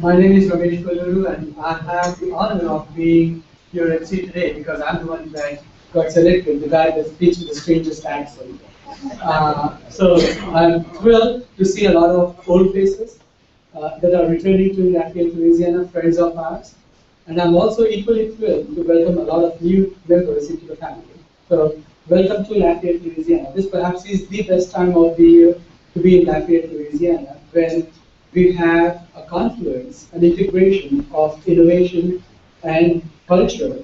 My name is Ramesh Kolluru, and I have the honor of being your MC today because I'm the one that got selected, the guy that speaks with the strangest accent. So I'm thrilled to see a lot of old faces that are returning to Lafayette, Louisiana, friends of ours. And I'm also equally thrilled to welcome a lot of new members into the family. So welcome to Lafayette, Louisiana. This perhaps is the best time of the year to be in Lafayette, Louisiana, when we have a confluence, an integration of innovation and culture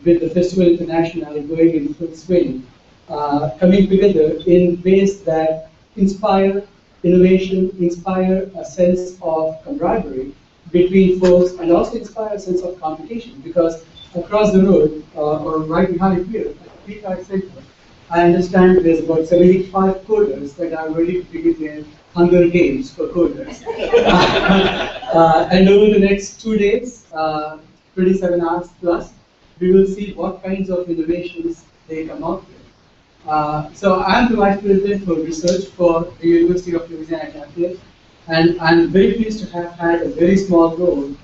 with the Festival International going in full swing, coming together in ways that inspire innovation, inspire a sense of camaraderie between folks, and also inspire a sense of competition. Because across the road, or right behind here, at the Card Center, I understand there's about 75 coders that are ready to begin their Hunger Games for coders. And over the next 2 days, 27 hours plus, we will see what kinds of innovations they come out with. So I'm the Vice President for Research for the University of Louisiana at Lafayette, and I'm very pleased to have had a very small role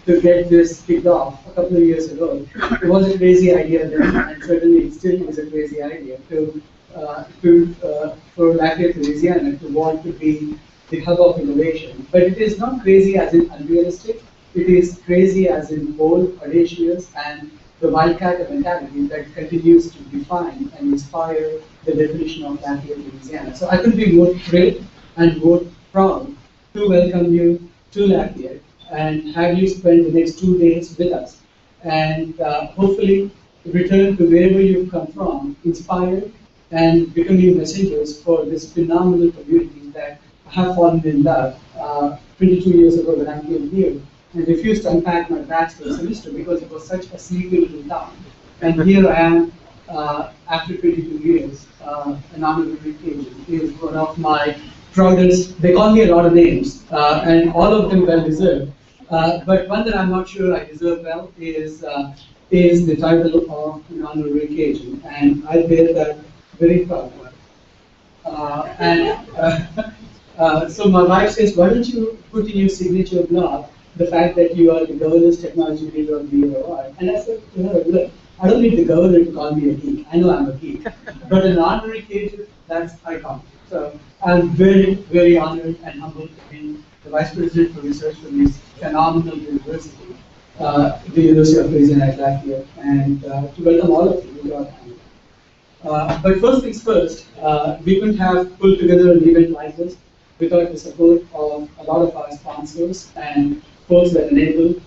to get this kicked off a couple of years ago. It was a crazy idea then, and certainly it still is a crazy idea for Lafayette, Louisiana to want to be the hub of innovation. But it is not crazy as in unrealistic, it is crazy as in bold, audacious, and the wildcat mentality that continues to define and inspire the definition of Lafayette, Louisiana. So I couldn't be more thrilled and more proud to welcome you to Lafayette and have you spend the next 2 days with us, and hopefully return to wherever you've come from, inspired and becoming messengers for this phenomenal community that have fallen in love 22 years ago when I came here and refused to unpack my bags for the semester because it was such a sleepy little town. And here I am after 22 years, an honorary Cajun. He is one of my proudest. They call me a lot of names, and all of them well deserved. But one that I'm not sure I deserve well is the title of an honorary Cajun, and I bear that very proud. So my wife says, why don't you put in your signature blog the fact that you are the governance technology leader of the year award? And I said, look, I don't need the governor to call me a geek. I know I'm a geek. But an honorary Cajun, that's iconic. So I'm very, very honored and humbled to be the Vice President for Research for this phenomenal university, the University of Louisiana at Lafayette, and to welcome all of you to our family. But first things first, we couldn't have pulled together an event like this without the support of a lot of our sponsors and folks that enabled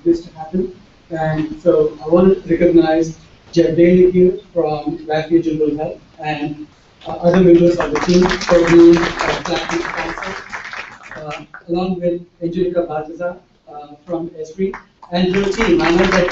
this to happen. And so I want to recognize Jeff Daly here from Lafayette General Health and other members of the team for being Platinum sponsor, along with Angelica Baltazar from Esri and her team. I know that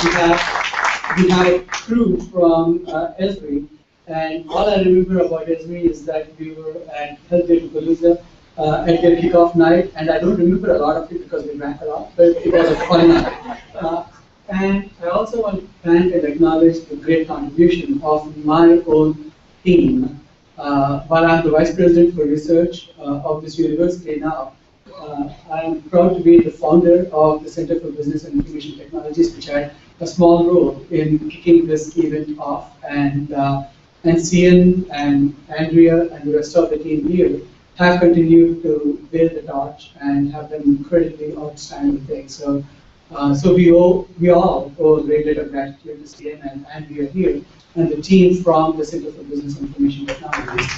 we have a crew from Esri, and all I remember about Esri is that we were at Health Day to Palooza at their kickoff night, and I don't remember a lot of it because we drank a lot, but it was a fun night. And I also want to thank and acknowledge the great contribution of my own team. While I'm the Vice President for Research of this university now, I'm proud to be the founder of the Center for Business and Information Technologies, which had a small role in kicking this event off. And Cian and Andrea and the rest of the team here have continued to bear the torch and have done incredibly outstanding things. So, we all owe a great debt of gratitude to Cian and Andrea here and the team from the Center for Business and Information Technologies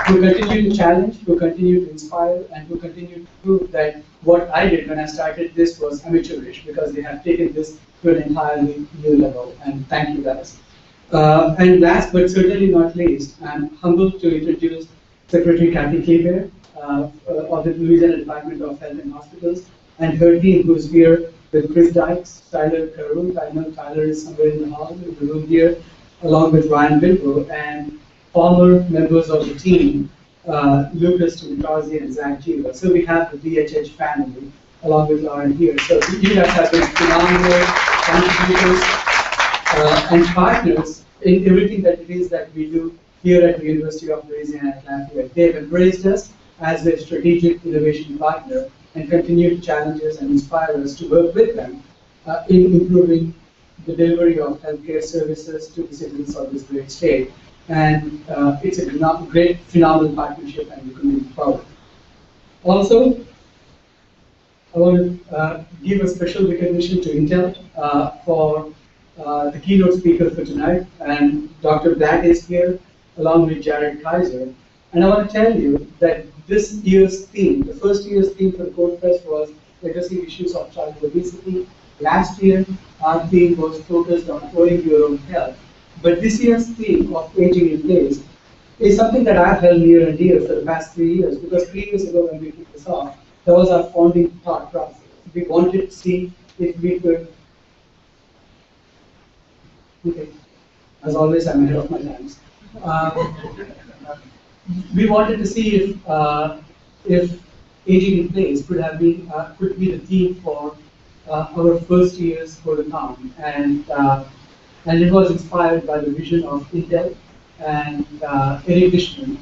who continue to challenge, who continue to inspire, and who continue to prove that what I did when I started this was amateurish, because they have taken this to an entirely new level. And thank you guys. And last but certainly not least, I'm humbled to introduce Secretary Kathy Kleber of the Louisiana Department of Health and Hospitals, and her team, who's here with Chris Dykes, Tyler Carew. I know Tyler is somewhere in the hall, in the room here, along with Ryan Bilbo, and former members of the team, Lucas Tumitazi and Zach Giva. So we have the DHH family, along with Lauren here. So you guys have been phenomenal contributors and partners in everything that it is that we do here at the University of Louisiana at Lafayette. They've embraced us as a strategic innovation partner and continue to challenge us and inspire us to work with them in improving the delivery of healthcare services to the citizens of this great state. And it's a great, phenomenal partnership, and we couldn't be proud. Also, I want to give a special recognition to Intel for the keynote speaker for tonight, and Dr. Blatt is here along with Jared Kaiser. And I want to tell you that this year's theme, the first year's theme for the Corp Fest was Legacy Issues of Childhood Obesity. Last year, our theme was focused on owning your own health. But this year's theme of aging in place is something that I've held near and dear for the past 3 years, because 3 years ago when we kicked this off, that was our founding thought process. We wanted to see if we could. Okay. As always, I'm ahead of my times. We wanted to see if aging in place could be the theme for our first year's Codacon, and it was inspired by the vision of Intel and Eric Dishman,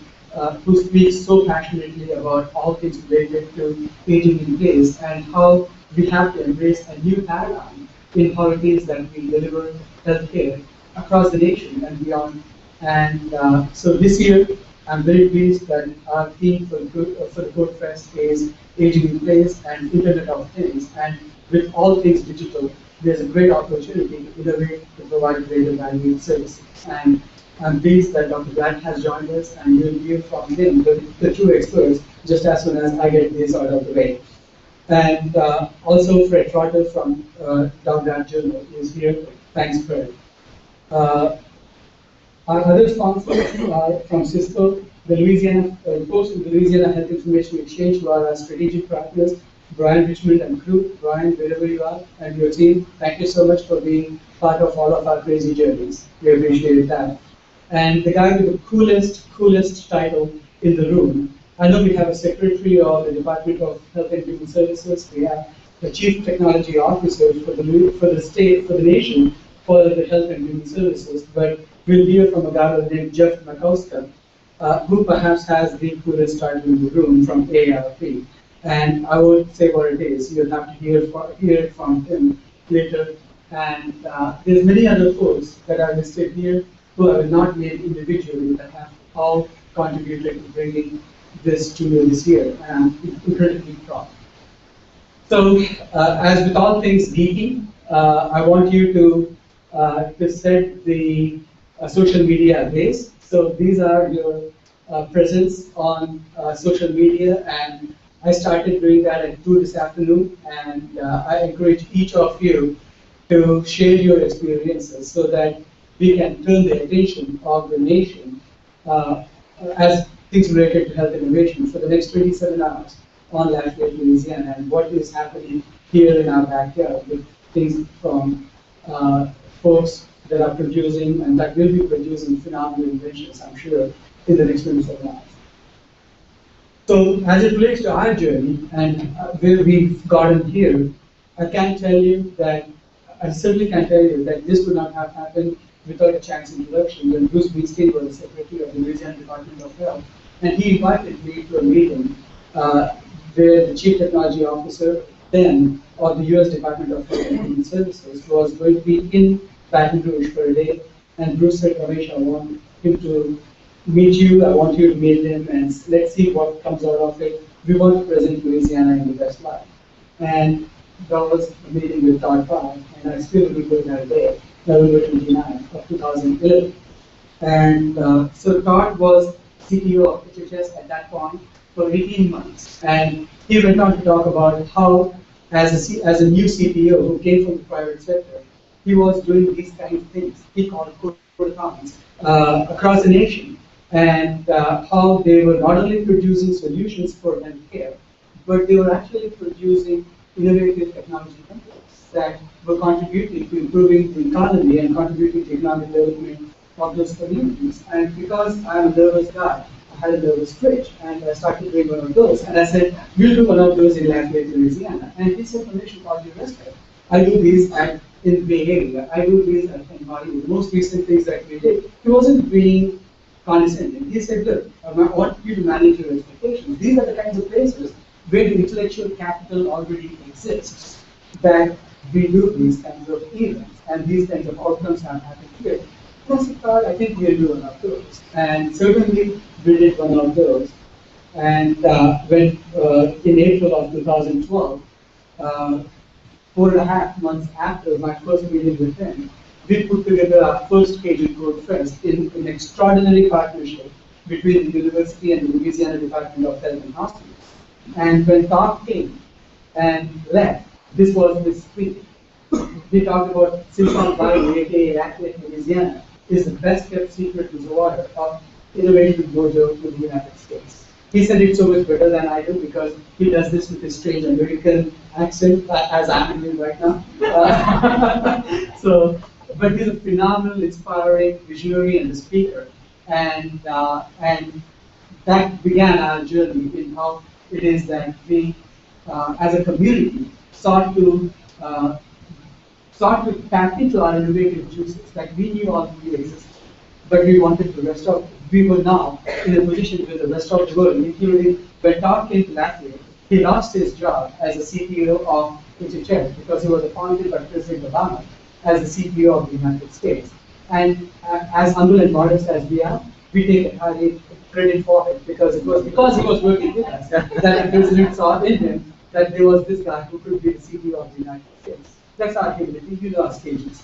who speaks so passionately about all things related to aging in place and how we have to embrace a new paradigm in how it is that we deliver healthcare across the nation and beyond. And so this year, I'm very pleased that our theme for the Code Fest is aging in place and Internet of Things. And with all things digital, there's a great opportunity to innovate to provide greater value services. And I'm pleased that Dr. Blatt has joined us, and you'll hear from him, the true experts, just as soon as I get this out of the way. And also Fred Trotter from Dow Journal is here. Thanks, Fred. Our other sponsors are from Cisco, the Louisiana Post and the Louisiana Health Information Exchange, who are our strategic partners, Brian Richmond and crew. Brian, wherever you are, and your team, thank you so much for being part of all of our crazy journeys. We appreciate that. And the guy with the coolest title in the room. I know we have a secretary of the Department of Health and Human Services. We have the Chief Technology Officer for the state, for the nation, for the Health and Human Services. But we'll hear from a guy named Jeff Makowska, who perhaps has the coolest title in the room from AARP. And I won't say what it is. You'll have to hear it from him later. And there's many other folks that are listed here who I will not name individually that have all contributed to bringing this to me this year. And I'm incredibly proud. So, as with all things geeky, I want you to set the social media base. So these are your presence on social media, and I started doing that at 2 this afternoon, and I encourage each of you to share your experiences so that we can turn the attention of the nation as things related to health innovation for the next 27 hours on Lafayette, Louisiana, and what is happening here in our backyard with things from folks that are producing and that will be producing phenomenal inventions, I'm sure, in the next 27 hours. So as it relates to our journey and where we've gotten here, I certainly can tell you that this would not have happened without a chance introduction when Bruce Weinstein was the Secretary of the Louisiana Department of Health. And he invited me to a meeting where the Chief Technology Officer then of the US Department of Health and Human Services was going to be in Baton Rouge for a day. And Bruce said, Ramesh, I want him to meet you, I want you to meet him, and let's see what comes out of it. We want to present Louisiana in the best light. And that was a meeting with Todd Parr, and I still remember that day, November 29 of 2011. And so Todd was CTO of HHS at that point for 18 months. And he went on to talk about how, as a new CTO who came from the private sector, he was doing these kind of things. He called Codacons across the nation, and how they were not only producing solutions for healthcare, but they were actually producing innovative technology companies that were contributing to improving the economy and contributing to economic development of those communities. And because I'm a nervous guy, I had a nervous twitch, and I started doing one of those. And I said, we'll do one of those in Lafayette, Louisiana. And he said, Ramesh, all due respect, I do these in the Bay Area. I do these in Hollywood. The most recent things that we did, he wasn't being condescending. He said, look, I want you to manage your expectations. These are the kinds of places where the intellectual capital already exists, that we do these kinds of events, and these kinds of outcomes have happened here. Mastercard, I think we'll do one of those. And certainly we did one of those. And when in April of 2012, 4.5 months after my first meeting with him, we put together our first Cajun Corp Fest in an extraordinary partnership between the university and the Louisiana Department of Health and Hospitals. And when Todd came and left, this was his speech. He talked about Silicon Valley, aka Lafayette, Louisiana, is the best kept secret reservoir of innovation mojo in the United States. He said it so much better than I do because he does this with his strange American accent, as I'm doing right now. But he's a phenomenal, inspiring, visionary, and a speaker. And that began our journey in how it is that we, as a community, sought to tap into our innovative juices that we knew already existed, but we wanted the rest of. We were now in a position with the rest of the world, including when Todd came to Latvia, he lost his job as a CTO of HHS because he was appointed by President Obama as the CTO of the United States. And as humble and modest as we are, we take credit for it because it was because he was working with us that the president saw in him that there was this guy who could be the CTO of the United States. That's our humility, you know our stages.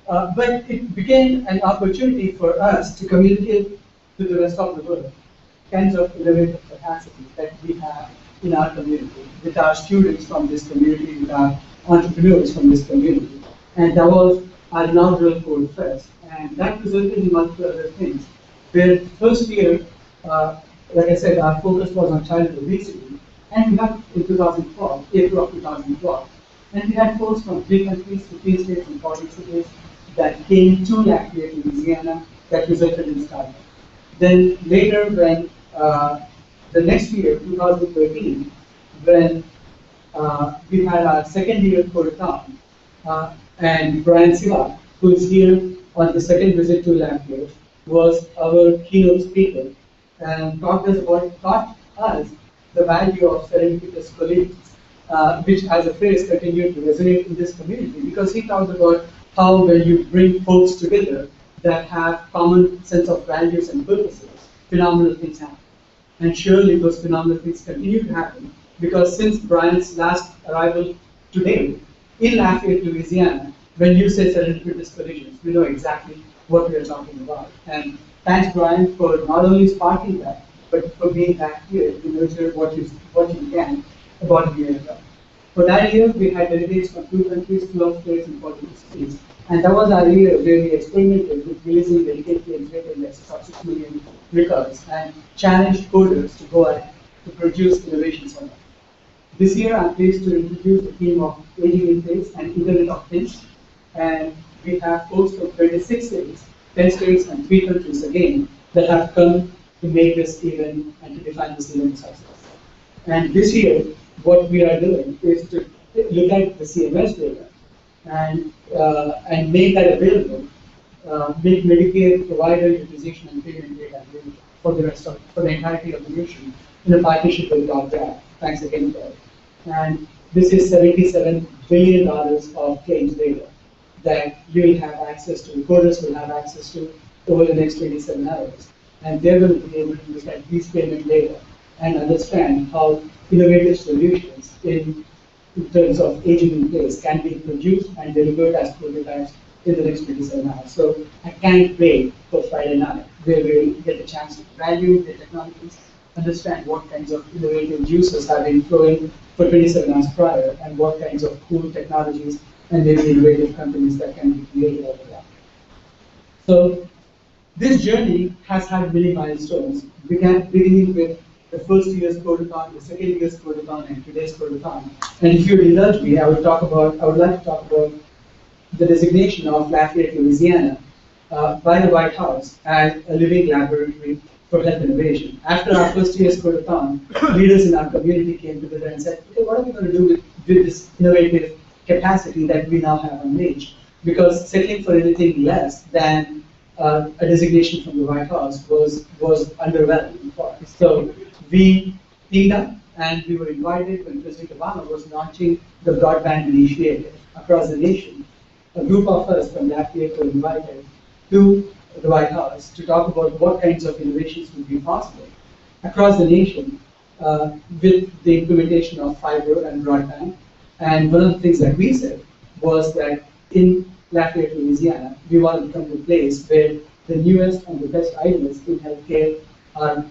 But it became an opportunity for us to communicate to the rest of the world kinds of innovative capacity that we have in our community, with our students from this community, with our entrepreneurs from this community. And that was our inaugural Corp Fest. And that resulted in multiple other things. Where first year, like I said, our focus was on childhood obesity. And we had in 2012, April of 2012. And we had folks from 3 countries, 15 states, and 40 cities that came to Lafayette, Louisiana, that resulted in startup. Then later, when the next year, 2013, when we had our second year Corp, and Brian Sivak, who is here on the second visit to Lafayette, was our keynote speaker and taught us the value of serendipitous collisions, which as a phrase continued to resonate in this community because he talked about how when you bring folks together that have common sense of values and purposes, phenomenal things happen. And surely those phenomenal things continue to happen because since Brian's last arrival today in Lafayette, Louisiana, when you say serendipitous collisions, we know exactly what we are talking about. And thanks, Brian, for not only sparking that, but for being back here to nurture what you can about a year ago. For that year, we had delegates from 2 countries, 12 states, and 42 cities. And that was our year where we experimented with releasing delicate claims rate indexes of 6 million records and challenged coders to go ahead to produce innovations on it. This year, I'm pleased to introduce the theme of aging in place and Internet of Things. And we have folks from 26 cities, 10 states, and 3 countries again that have come to make this event and to define this event success. And this year, what we are doing is to look at the CMS data and make that available, make Medicare provider utilization and payment data available for the entirety of the nation in a partnership with Blatt. Thanks again for it. And this is $77 billion of claims data that you will have access to, recorders will have access to over the next 27 hours. And they will be able to look at these payment data and understand how innovative solutions in terms of aging in place can be produced and delivered as prototypes in the next 27 hours. So I can't wait for Friday night, where we'll get the chance to evaluate the technologies, understand what kinds of innovative juices have been flowing for 27 hours prior, and what kinds of cool technologies and maybe innovative companies that can be created over that. So this journey has had many milestones, beginning with the first year's Protothon, the second year's Protothon, and today's Protothon. And if you indulge me, I would like to talk about the designation of Lafayette, Louisiana, by the White House as a living laboratory for health innovation. After our first year's Protothon, leaders in our community came together and said, okay, what are we going to do with this innovative capacity that we now have unleashed? Because settling for anything less than a designation from the White House was underwhelming for us. So we teamed up and we were invited when President Obama was launching the broadband initiative across the nation. A group of us from Lafayette were invited to the White House to talk about what kinds of innovations would be possible across the nation with the implementation of fiber and broadband. And one of the things that we said was that in Lafayette, Louisiana, we want to become the place where the newest and the best ideas in healthcare are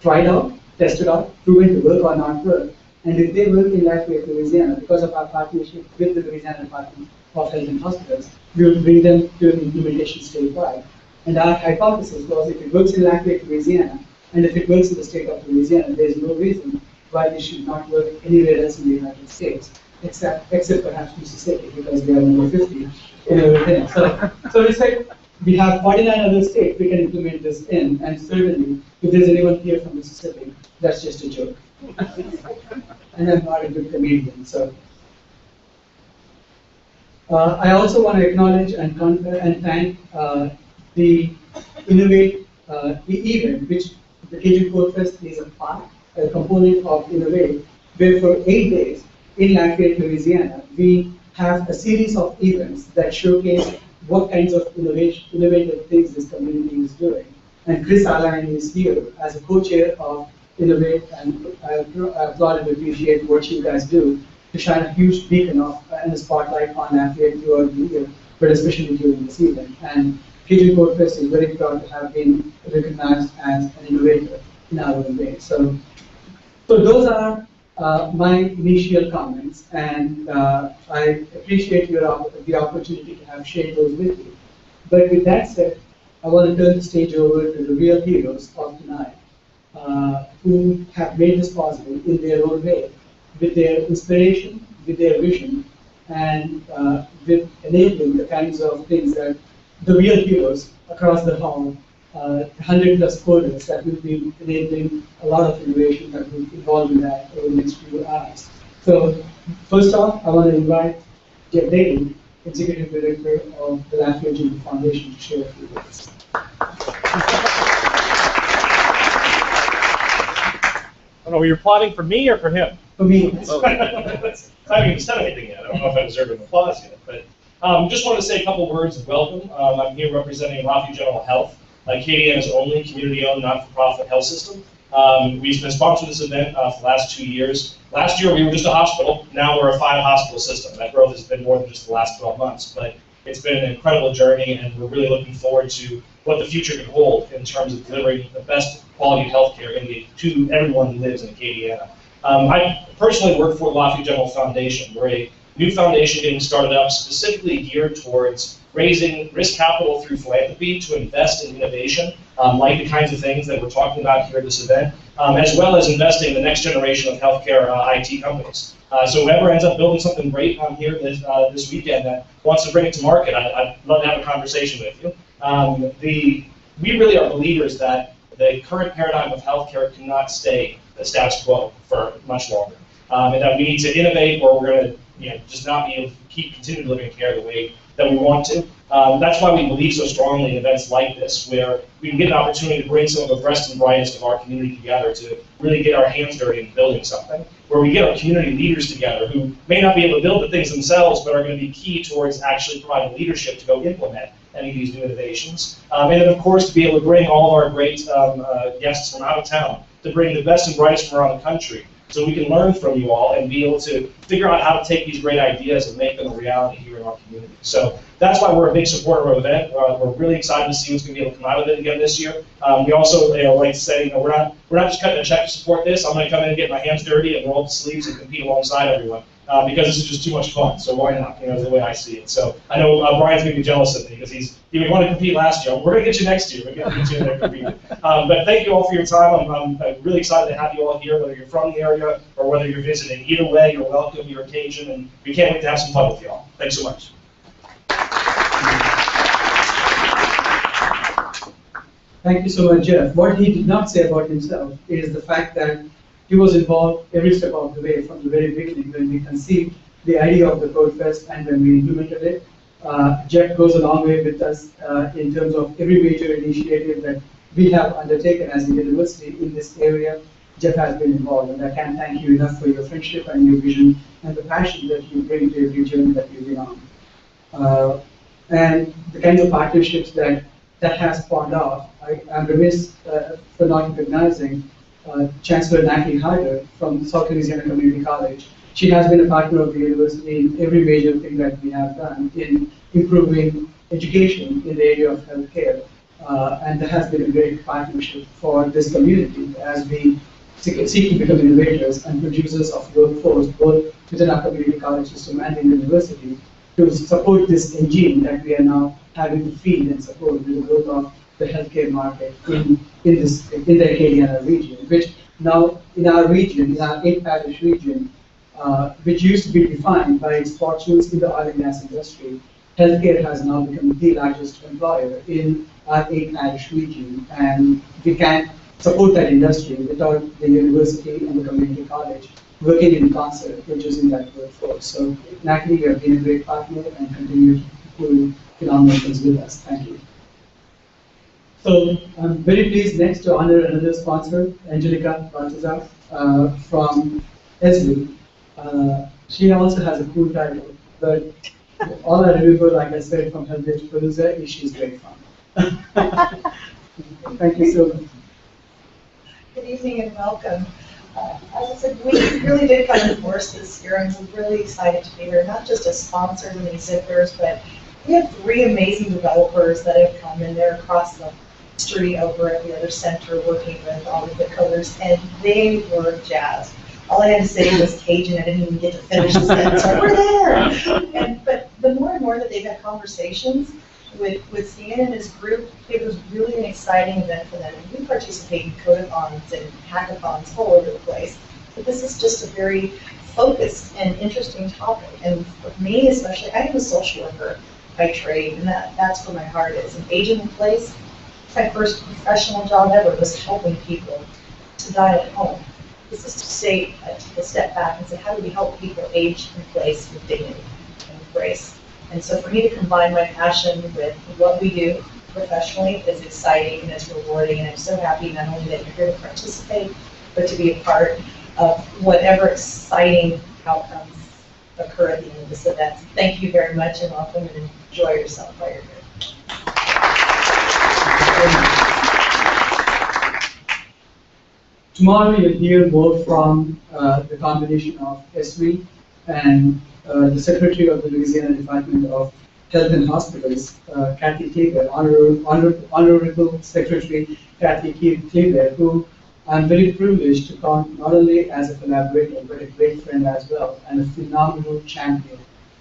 tried out, tested out, proven to work or not work. And if they work in Lafayette, Louisiana, because of our partnership with the Louisiana Department of Health and Hospitals, we will bring them to an implementation statewide. And our hypothesis was if it works in Lafayette, Louisiana, and if it works in the state of Louisiana, there is no reason why it should not work anywhere else in the United States, except perhaps Mississippi, because they are number 50 in everything. So it's like we have 49 other states we can implement this in, and certainly if there's anyone here from Mississippi, that's just a joke. And I'm not a good comedian, so. I also want to acknowledge and thank the Innovate event, which the Cajun Corp Fest is a component of Innovate, where for 8 days in Lafayette, Louisiana, we have a series of events that showcase what kinds of innovative things this community is doing. And Chris Alline is here as a co-chair of Innovate, and I applaud and appreciate what you guys do to shine a huge beacon of and a spotlight on Lafayette throughout the year, but especially during this event. And Cajun Corp Fest is very proud to have been recognized as an innovator in our own way. So those are my initial comments, and I appreciate the opportunity to have shared those with you. But with that said, I want to turn the stage over to the real heroes of tonight, who have made this possible in their own way, with their inspiration, with their vision, and with enabling the kinds of things that the real heroes across the hall, 100+ coders that will be enabling a lot of innovation that will involve in that over the next few hours. So first off, I want to invite Jeff Daly, Executive Director of the Lafayette Junior Foundation, to share a few words. I don't know, were you applauding for me or for him? For me. I haven't even said anything yet. I don't know if I deserve an applause yet, but just want to say a couple words of welcome. I'm here representing Lafayette General Health, Acadiana's only community-owned, not-for-profit health system. We've been sponsoring this event for the last 2 years. Last year we were just a hospital. Now we're a 5-hospital system. That growth has been more than just the last 12 months, but it's been an incredible journey, and we're really looking forward to what the future could hold in terms of delivering the best quality of health care to everyone who lives in Acadiana. I personally work for the Lafayette General Foundation. We're a new foundation getting started up specifically geared towards raising risk capital through philanthropy to invest in innovation, like the kinds of things that we're talking about here at this event, as well as investing in the next generation of healthcare IT companies. So whoever ends up building something great here this weekend that wants to bring it to market, I'd love to have a conversation with you. We really are believers that the current paradigm of healthcare cannot stay the status quo for much longer, and that we need to innovate, or we're going to just not be able to continue delivering care the way that we want to. That's why we believe so strongly in events like this, where we can get an opportunity to bring some of the best and brightest of our community together to really get our hands dirty in building something, where we get our community leaders together who may not be able to build the things themselves, but are going to be key towards actually providing leadership to go implement any of these new innovations. And then, of course, to be able to bring all of our great guests from out of town, to bring the best and brightest from around the country, so we can learn from you all and be able to figure out how to take these great ideas and make them a reality here in our community. So that's why we're a big supporter of the event. We're really excited to see what's going to be able to come out of it again this year. We also like to say, we're not just cutting a check to support this. I'm going to come in and get my hands dirty and roll up the sleeves and compete alongside everyone. Because this is just too much fun, so why not? Is the way I see it. So I know Brian's going to be jealous of me because he wanted to compete last year. We're going to get you next year. We're going to get you in there competing. But thank you all for your time. I'm really excited to have you all here, whether you're from the area or whether you're visiting. Either way, you're welcome. You're Cajun, and we can't wait to have some fun with you all. Thanks so much. Thank you so much, Jeff. What he did not say about himself is the fact that he was involved every step of the way from the very beginning when we conceived the idea of the Code Fest and when we implemented it. Jeff goes a long way with us in terms of every major initiative that we have undertaken as a university in this area. Jeff has been involved, and I can't thank you enough for your friendship and your vision and the passion that you bring to every journey that you've been on. And the kinds of partnerships that has spawned off. I'm remiss for not recognizing Chancellor Natalie Hyder from South Louisiana Community College. She has been a partner of the university in every major thing that we have done in improving education in the area of healthcare. And there has been a great partnership for this community as we seek to become innovators and producers of workforce, both within our community college system and in the university, to support this engine that we are now having to feed and support with the growth of the healthcare market in the Acadiana region, which now in our region, in our 8-parish region, which used to be defined by its fortunes in the oil and gas industry, healthcare has now become the largest employer in our 8-parish region, and we can support that industry without the university and the community college working in concert, producing that workforce. So, Natalie, you have been a great partner and continue to do phenomenal things with us. Thank you. So, I'm very pleased next to honor another sponsor, Angelica Baltazar from Esri. She also has a cool title, but all I remember, like I said, from her Palooza is she's great fun. Thank you so much. Good evening and welcome. As I said, we really did come in force this year, and we're really excited to be here, not just as sponsors and exhibitors, but we have 3 amazing developers that have come in there across the street over at the other center working with all of the colors, and they were jazzed. All I had to say was Cajun. I didn't even get to finish the sentence. We're there! But the more and more that they've had conversations with Stan and his group, it was really an exciting event for them. And we participate in codathons and hackathons all over the place. But this is just a very focused and interesting topic. And for me especially, I am a social worker by trade, and that's where my heart is. And aging in place, my first professional job ever was helping people to die at home. This is to take a step back and say, how do we help people age in place with dignity and with grace? And so for me to combine my passion with what we do professionally is exciting and it's rewarding, and I'm so happy not only that you're here to participate, but to be a part of whatever exciting outcomes occur at the end of this event. Thank you very much and welcome, and enjoy yourself while you're here. Tomorrow you'll hear more from the combination of Esri and the Secretary of the Louisiana Department of Health and Hospitals, Kathy Kleber, Honorable Secretary Kathy Kleber, who I'm very privileged to count not only as a collaborator, but a great friend as well, and a phenomenal champion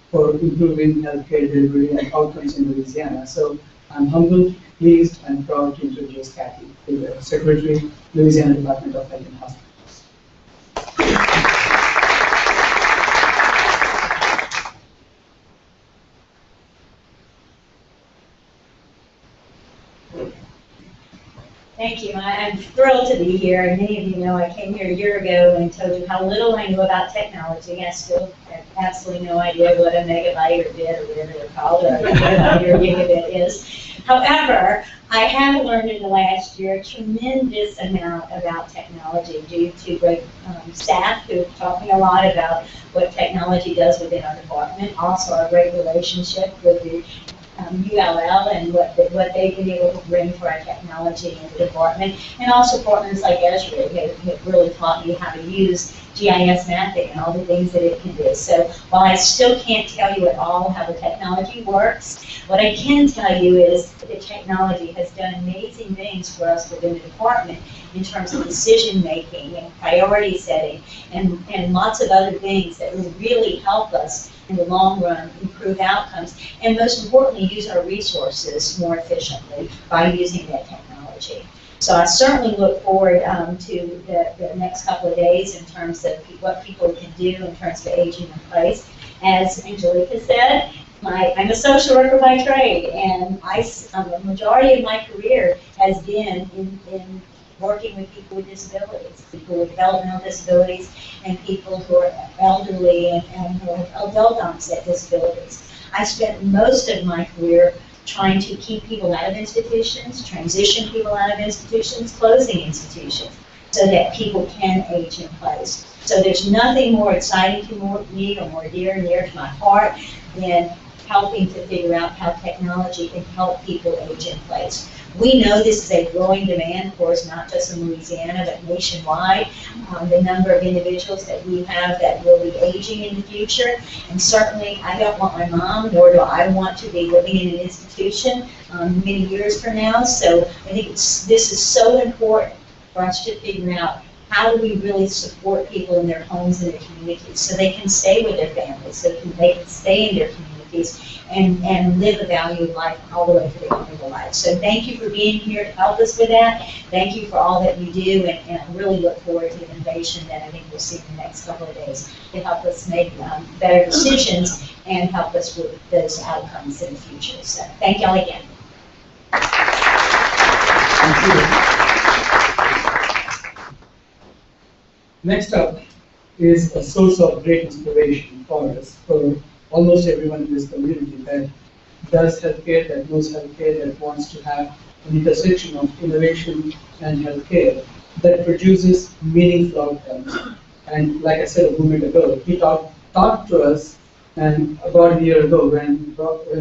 for improving healthcare delivery and outcomes in Louisiana. So I'm humbled, pleased, and proud to introduce Kathy Kleber, Secretary, Louisiana Department of Health and Hospitals. Thank you. I'm thrilled to be here. And many of you know I came here a year ago and told you how little I knew about technology. I still have absolutely no idea what a megabyte or bit or whatever they're called, or a gigabyte or gigabit is. However, I have learned in the last year a tremendous amount about technology due to great staff who have taught me a lot about what technology does within our department. Also, our great relationship with the ULL and what they've been able to bring to our technology in the department, and also partners like Esri have really taught me how to use GIS mapping and all the things that it can do. So while I still can't tell you at all how the technology works, what I can tell you is that the technology has done amazing things for us within the department in terms of decision making and priority setting and lots of other things that will really help us in the long run improve outcomes, and most importantly use our resources more efficiently by using that technology. So I certainly look forward to the next couple of days in terms of what people can do in terms of aging in place. As Angelica said, I'm a social worker by trade, and the majority of my career has been in working with people with disabilities, people with developmental disabilities, and people who are elderly and who have adult onset disabilities. I spent most of my career trying to keep people out of institutions, transition people out of institutions, closing institutions, so that people can age in place. So there's nothing more exciting to me or more dear and near to my heart than helping to figure out how technology can help people age in place. We know this is a growing demand, of course, not just in Louisiana, but nationwide. The number of individuals that we have that will be aging in the future, and certainly I don't want my mom, nor do I want to be living in an institution many years from now. So I think this is so important for us to figure out how do we really support people in their homes and their communities so they can stay with their families, so they can stay in their communities and live a valued life all the way to the end of their life. So thank you for being here to help us with that. Thank you for all that you do, and I really look forward to the innovation that I think we'll see in the next couple of days to help us make better decisions and help us with those outcomes in the future. So thank y'all again. Thank you. Next up is a source of great inspiration for us, for almost everyone in this community that does healthcare, that knows healthcare, that wants to have an intersection of innovation and healthcare that produces meaningful outcomes. And like I said a moment ago, he talked to us and about a year ago when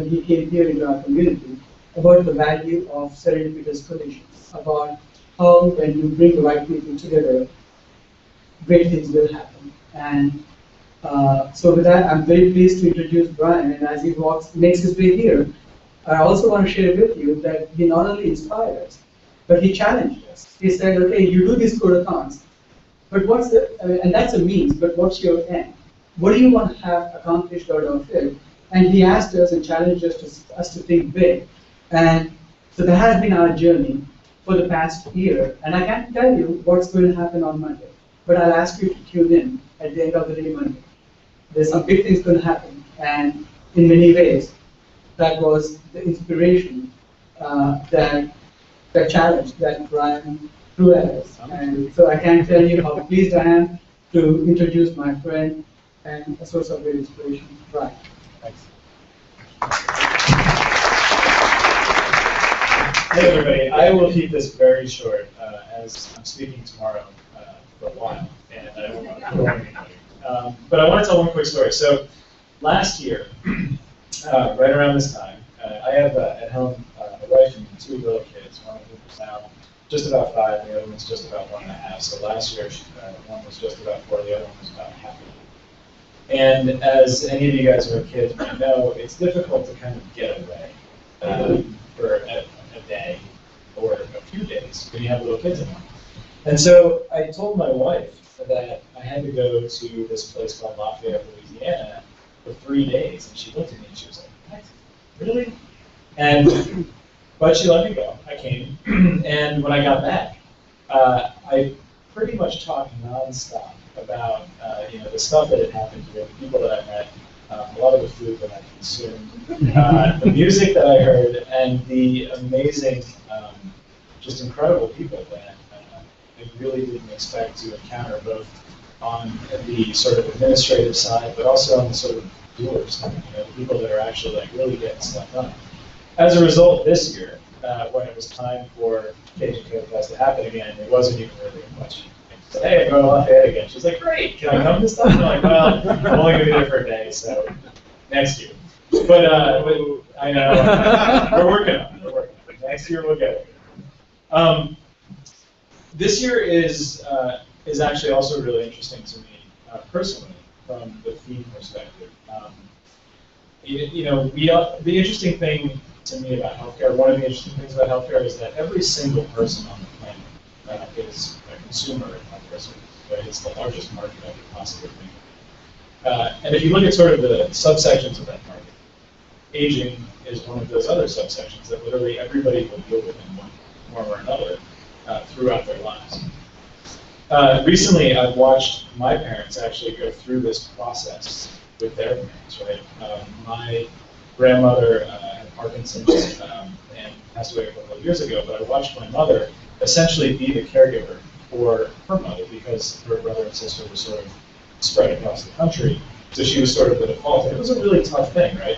he came here into our community about the value of serendipitous collisions, about how when you bring the right people together, great things will happen. And so with that, I'm very pleased to introduce Brian, and as he makes his way here, I also want to share with you that he not only inspired us, but he challenged us. He said, okay, you do these codeathons, but what's and that's a means, but what's your end? What do you want to have accomplished out of it? And he asked us and challenged us to think big. And so that has been our journey for the past year. And I can't tell you what's going to happen on Monday, but I'll ask you to tune in at the end of the day Monday. There's some big things going to happen, and in many ways, that was the inspiration, that challenge that Brian threw at us. And so I can't tell you how pleased I am to introduce my friend and a source of great inspiration, Brian. Thanks. Hey everybody, I will keep this very short as I'm speaking tomorrow for a while, and I don't want to bore anybody. But I want to tell one quick story. So last year, right around this time, I have at home a wife and two little kids. One of whom is now just about 5, and the other one's just about 1.5. So last year, one was just about 4, the other one was about half. And as any of you guys who have kids might know, it's difficult to kind of get away for a day or a few days when you have little kids at home. And so I told my wife that I had to go to this place called Lafayette, Louisiana for 3 days. And she looked at me and she was like, what? Really? And, but she let me go. I came. And when I got back, I pretty much talked nonstop about the stuff that had happened here, the people that I met, a lot of the food that I consumed, the music that I heard, and the amazing, just incredible people that I really didn't expect to encounter, both on the sort of administrative side, but also on the sort of doers, the people that are actually like really getting stuff done. As a result, this year, when it was time for Cajun Code Fest to happen again, it wasn't even really a question. I said, hey, I'm going to Lafayette again. She's like, great, can I come this time? I'm like, well, I'm only going to be there for a day, so next year. But I know, we're working on it. Next year we'll get it. This year is actually also really interesting to me personally from the theme perspective. The interesting thing to me about healthcare, one of the interesting things about healthcare is that every single person on the planet is a consumer of healthcare services. Right? It's the largest market I could possibly think of. And if you look at sort of the subsections of that market, aging is one of those other subsections that literally everybody will deal with in one form or another throughout their lives. Recently, I've watched my parents actually go through this process with their parents, right? My grandmother had Parkinson's and passed away a couple of years ago, but I watched my mother essentially be the caregiver for her mother because her brother and sister were sort of spread across the country. So she was sort of the default. And it was a really tough thing, right?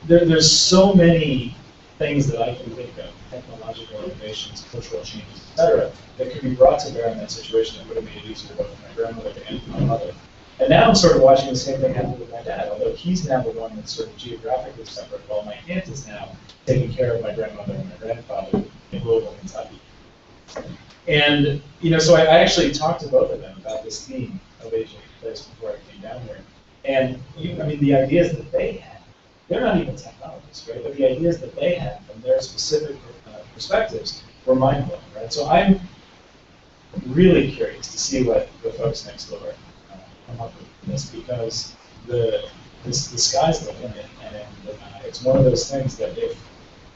There's so many things that I can think of, technological innovations, cultural changes, etc., that could be brought to bear in that situation that would have made it easier both for my grandmother and for my mother. And now I'm sort of watching the same thing happen with my dad, although he's now the one that's sort of geographically separate, while my aunt is now taking care of my grandmother and my grandfather in Louisville, Kentucky. And, so I actually talked to both of them about this theme of aging in place before I came down here. And, the ideas that they had, they're not even technologists, right? But the ideas that they had from their specific perspectives were mind-blowing, right? So I'm really curious to see what the folks next door come up with this, because the sky's the limit, and it's one of those things that if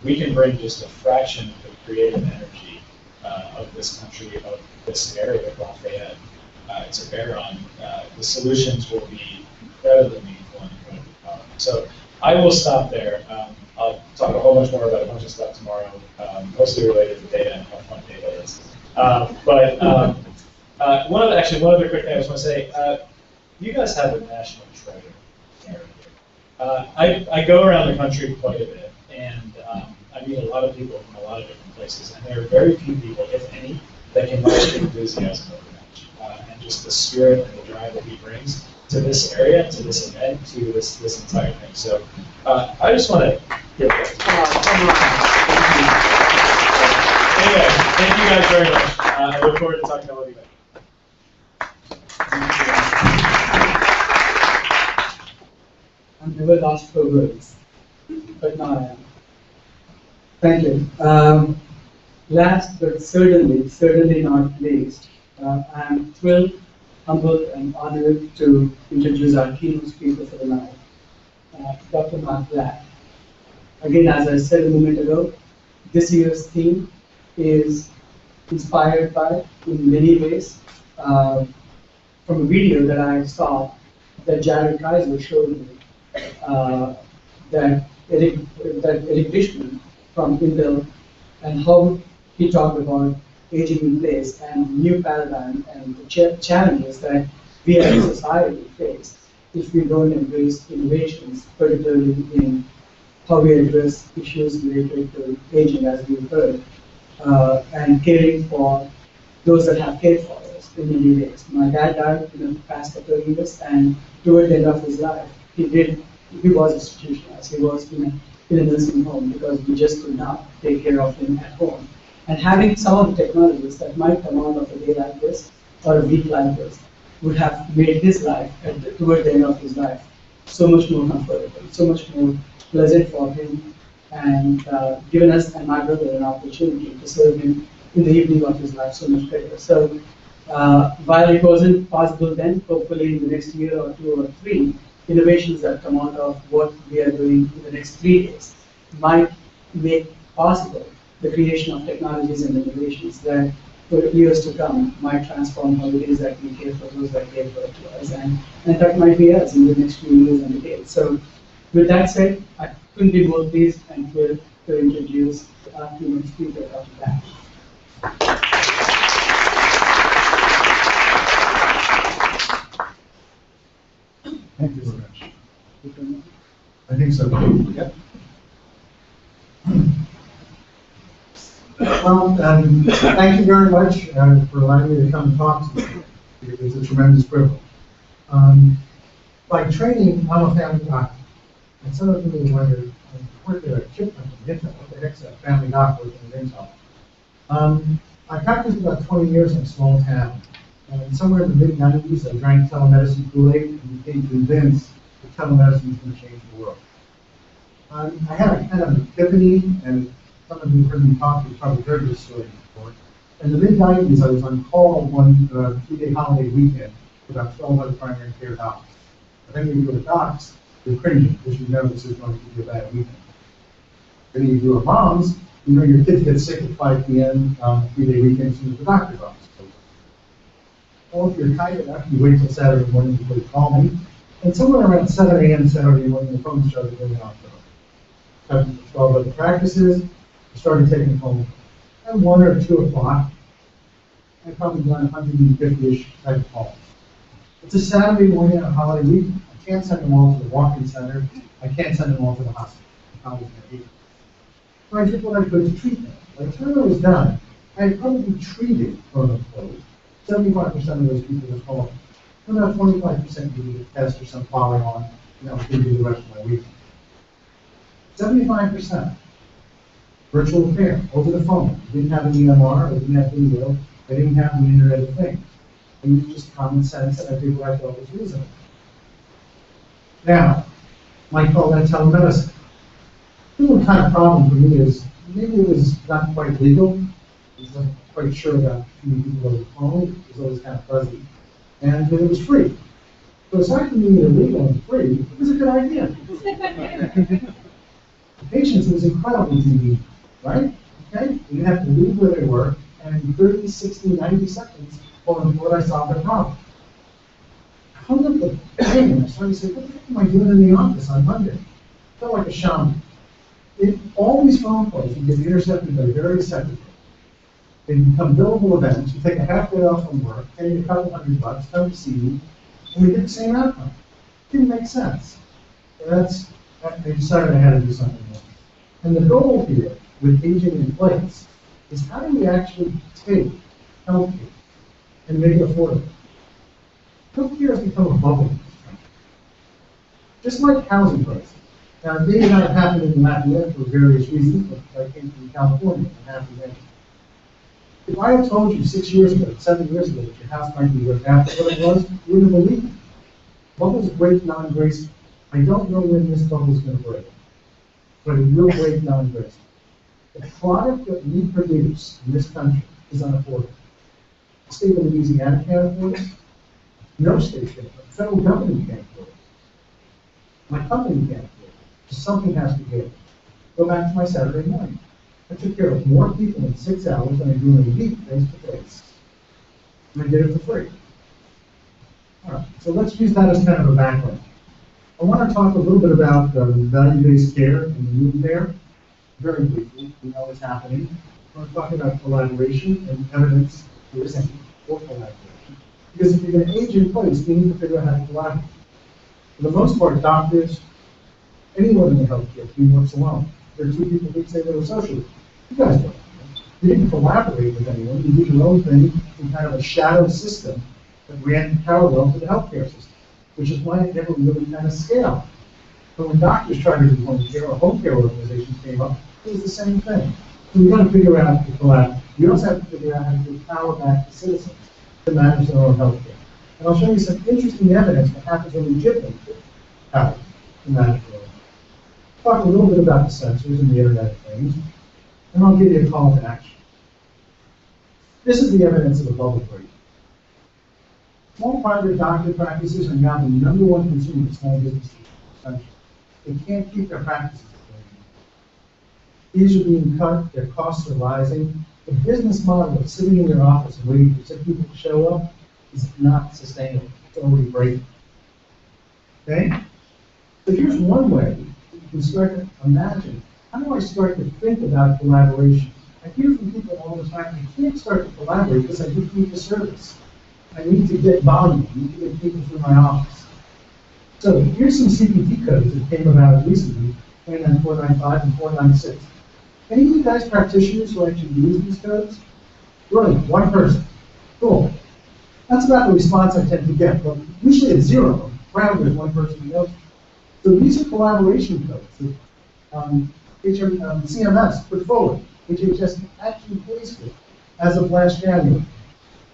we can bring just a fraction of the creative energy of this country, of this area of Lafayette, to bear on, the solutions will be incredibly meaningful and incredibly powerful. So I will stop there. I'll talk a whole bunch more about a bunch of stuff tomorrow, mostly related to data and how fun data is. One other quick thing I just want to say, you guys have a national treasure area here. I go around the country quite a bit, and I meet a lot of people from a lot of different places, and there are very few people, if any, that can match the enthusiasm of the match, and just the spirit and the drive that he brings to this area, to this event, to this entire thing. So I just want to give that. Anyway, thank you guys very much. I look forward to talking to all of you guys. I'm never lost for words, but now I am. Thank you. Last but certainly not least, I'm thrilled, humbled, and honored to introduce our keynote speaker for the night, Dr. Blatt. Again, as I said a moment ago, this year's theme is inspired by, in many ways, from a video that I saw that Jared Kaiser showed me, that Eric Dishman from Intel, and how he talked about aging in place and new paradigm and the challenges that we as a society face if we don't embrace innovations, particularly in how we address issues related to aging, as we've heard, and caring for those that have cared for us in many ways. My dad died in the past couple of years, and toward the end of his life, he was institutionalized. He was in a nursing home because we just could not take care of him at home. And having some of the technologies that might come out of a day like this or a week like this would have made his life, toward the end of his life, so much more comfortable, so much more pleasant for him, and given us and my brother an opportunity to serve him in the evening of his life so much better. So while it wasn't possible then, hopefully in the next year or 2 or 3, innovations that come out of what we are doing in the next 3 days might make possible the creation of technologies and innovations that for years to come might transform how it is that we care for those that care for us, and that might be us in the next few years and decades. So with that said, I couldn't be more pleased and thrilled to introduce our keynote speaker, Dr. Blatt. Thank you very much. I think so. Yep. Well, thank you very much for allowing me to come talk to you. It's a tremendous privilege. By training, I'm a family doctor. And some of you wonder, what the chip what the heck's a family doctor working in Intel? I practiced about 20 years in a small town. And somewhere in the mid-90s, I drank telemedicine Kool-Aid and became convinced that telemedicine was going to change the world. I had a kind of an epiphany, and some of you heard me talk, you've probably heard this story before. In the mid-90s, I was on call one 3-day holiday weekend with about 12 other primary care docs. If any of you are docs, you're cringing because you know this is going to be a bad weekend. If any of you are moms, you know your kids get sick at 5 p.m. on a 3-day weekend as soon as the doctor's office. Well, if you're kind enough, you wait till Saturday morning before you call me. And somewhere around 7 a.m. Saturday morning, the phone started ringing off the hook. 12 other practices, I started taking phone calls. at 1 or 2 o'clock, I've probably done 150-ish type of calls. It's a Saturday morning on a holiday week. I can't send them all to the walk-in center. I can't send them all to the hospital. I'm probably going to eat. So I did what I could to treat them. By the time I was done, I had probably treated, quote unquote, 75% of those people that called. And about 25% needed a test or some follow on, and that was going to be the rest of my week. 75%. Virtual care, over the phone. They didn't have an EMR, they didn't have video, they didn't have the Internet of Things. It was just common sense, and I did what I thought was reasonable. Now, might call that telemedicine. The one kind of problem for me is, maybe it was not quite legal. I wasn't quite sure about too many people over the phone. It was always kind of fuzzy. And it was free. So aside from being illegal and free, it was a good idea. The patients, it was incredibly convenient, right? Okay? You didn't have to leave where they were, and in 30, 60, 90 seconds, what I solved their problem. I hung up the phone and I started to say, what the heck am I doing in the office on Monday? I felt like a shaman. All these phone calls would get intercepted by various secretaries. They become billable events. You take a half day off from work, pay you a couple $100, come to see you, and we get the same outcome. It didn't make sense. So they decided I had to do something more. And the goal here, with aging in place, is how do we actually take healthcare and make it affordable? Healthcare has become a bubble in this country. Just like housing prices. Now, it may not have happened in Lafayette for various reasons, but I came from California and half the day. If I had told you 6 years ago, 7 years ago, that your house might be worth half of what it was, you wouldn't have believed it. Bubbles break non-graceful. I don't know when this bubble is going to break, but it will break non-graceful. The product that we produce in this country is unaffordable. The state of Louisiana can't afford it. No state can afford it. The federal government can't afford it. My company can't afford it. So something has to give. Go back to my Saturday morning. I took care of more people in 6 hours than I do in a week face to face. And I did it for free. All right, so let's use that as kind of a background. I want to talk a little bit about value-based care and the move there. Very briefly, we know what's happening. I want to talk about collaboration and evidence there is any for collaboration. Because if you're going to age in place, we need to figure out how to collaborate. For the most part, doctors, anyone in the healthcare team works alone. There are 2 people who say they were socialists. You guys don't. You didn't collaborate with anyone. You did your own thing in kind of a shadow system that ran parallel to the healthcare system, which is why it never really kind of scaled. But when doctors tried to do home care or home care organizations came up, it was the same thing. So we've got to figure out how to collaborate. You also have to figure out how to give power back to citizens to manage their own healthcare. And I'll show you some interesting evidence that happens when we give them power to manage their own. Talk a little bit about the sensors and the Internet of Things, and I'll give you a call to action. This is the evidence of a bubble break. Small private doctor practices are now the #1 consumer of small businesses in this country. They can't keep their practices going. Fees are being cut, their costs are rising. The business model of sitting in your office and waiting for sick people to show up is not sustainable. It's already breaking. Okay? So here's one way you can start to imagine, how do I start to think about collaboration? I hear from people all the time, I can't start to collaborate because I just need the service. I need to get volume, I need to get people through my office. So here's some CPT codes that came about recently, 29495 and 496. Any of you guys practitioners who actually use these codes? Really, 1 person. Cool. That's about the response I tend to get, but usually it's 0. Round there's 1 person who knows. So these are collaboration codes that CMS put forward, HHS actually pays for as of last January.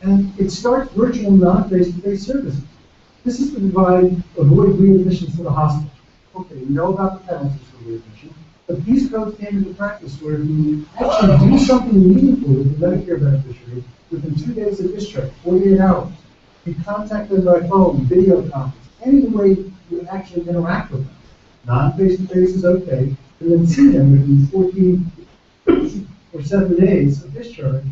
And it starts virtual non-face-to-face services. This is to avoid readmissions to the hospital. Okay, we know about the penalties for readmission, but these codes came into practice where if you actually do something meaningful with the Medicare beneficiary within 2 days of discharge, 48 hours, you contact them by phone, video conference, any way you actually interact with them. Non-face-to-face is okay, and then see them within 14 or 7 days of discharge.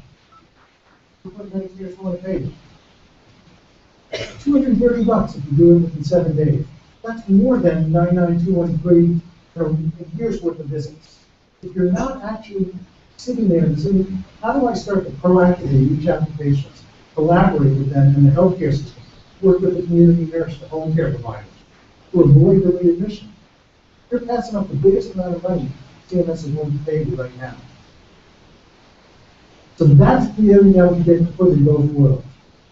What Medicare's going to pay you? $230 if you do it within 7 days. That's more than $99213 for a year's worth of visits. If you're not actually sitting there and saying, how do I start to proactively reach out to patients, collaborate with them in the healthcare system, work with the community nurse, the home care providers, to avoid the readmission? You're passing up the biggest amount of money CMS is going to pay you right now. So that's the area we get for the both worlds.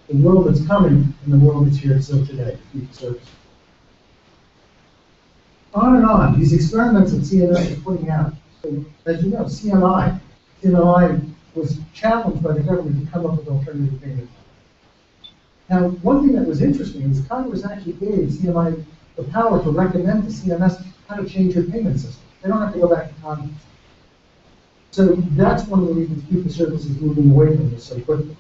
The world that's coming and the world that's here still today, future service. On and on, these experiments that CMS is putting out. So, as you know, CMI was challenged by the government to come up with alternative payment. Now, one thing that was interesting is Congress actually gave CMI the power to recommend to CMS how to change your payment system. They don't have to go back to Congress. So that's one of the reasons future service is moving away from this so quickly.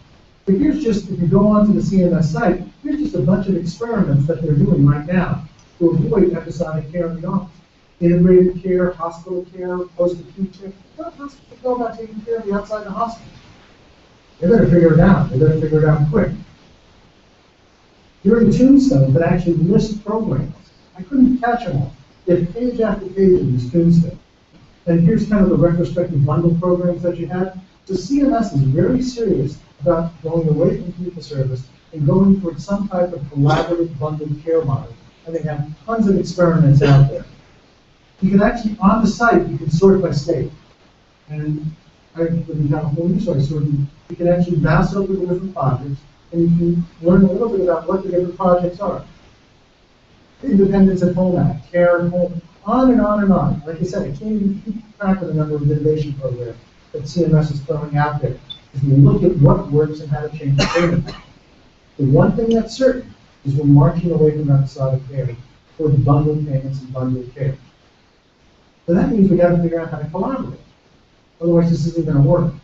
But here's just, if you go onto the CMS site, here's just a bunch of experiments that they're doing right now to avoid episodic care in the office. Integrated care, hospital care, post-acute care. What hospitals go about taking care of you outside the hospital? They better figure it out. They better figure it out quick. Here are the tombstones that actually list programs. I couldn't catch them all. They have page after page in these tombstones. And here's kind of the retrospective bundle programs that you have. So CMS is very serious about going away from fee-for-service and going towards some type of collaborative bundled care model. And they have tons of experiments out there. You can actually, on the site, you can sort by state. And I live in California, so you can actually mouse over the different projects, and you can learn a little bit about what the different projects are. Independence at Home Act, Care at Home, on and on and on. Like I said, I can't even keep track of the number of innovation programs that CMS is throwing out there. If you look at what works and how to change the payment. The one thing that's certain is we're marching away from episodic care toward bundled payments and bundled care. So that means we got to figure out how to collaborate. Otherwise, this isn't going to work.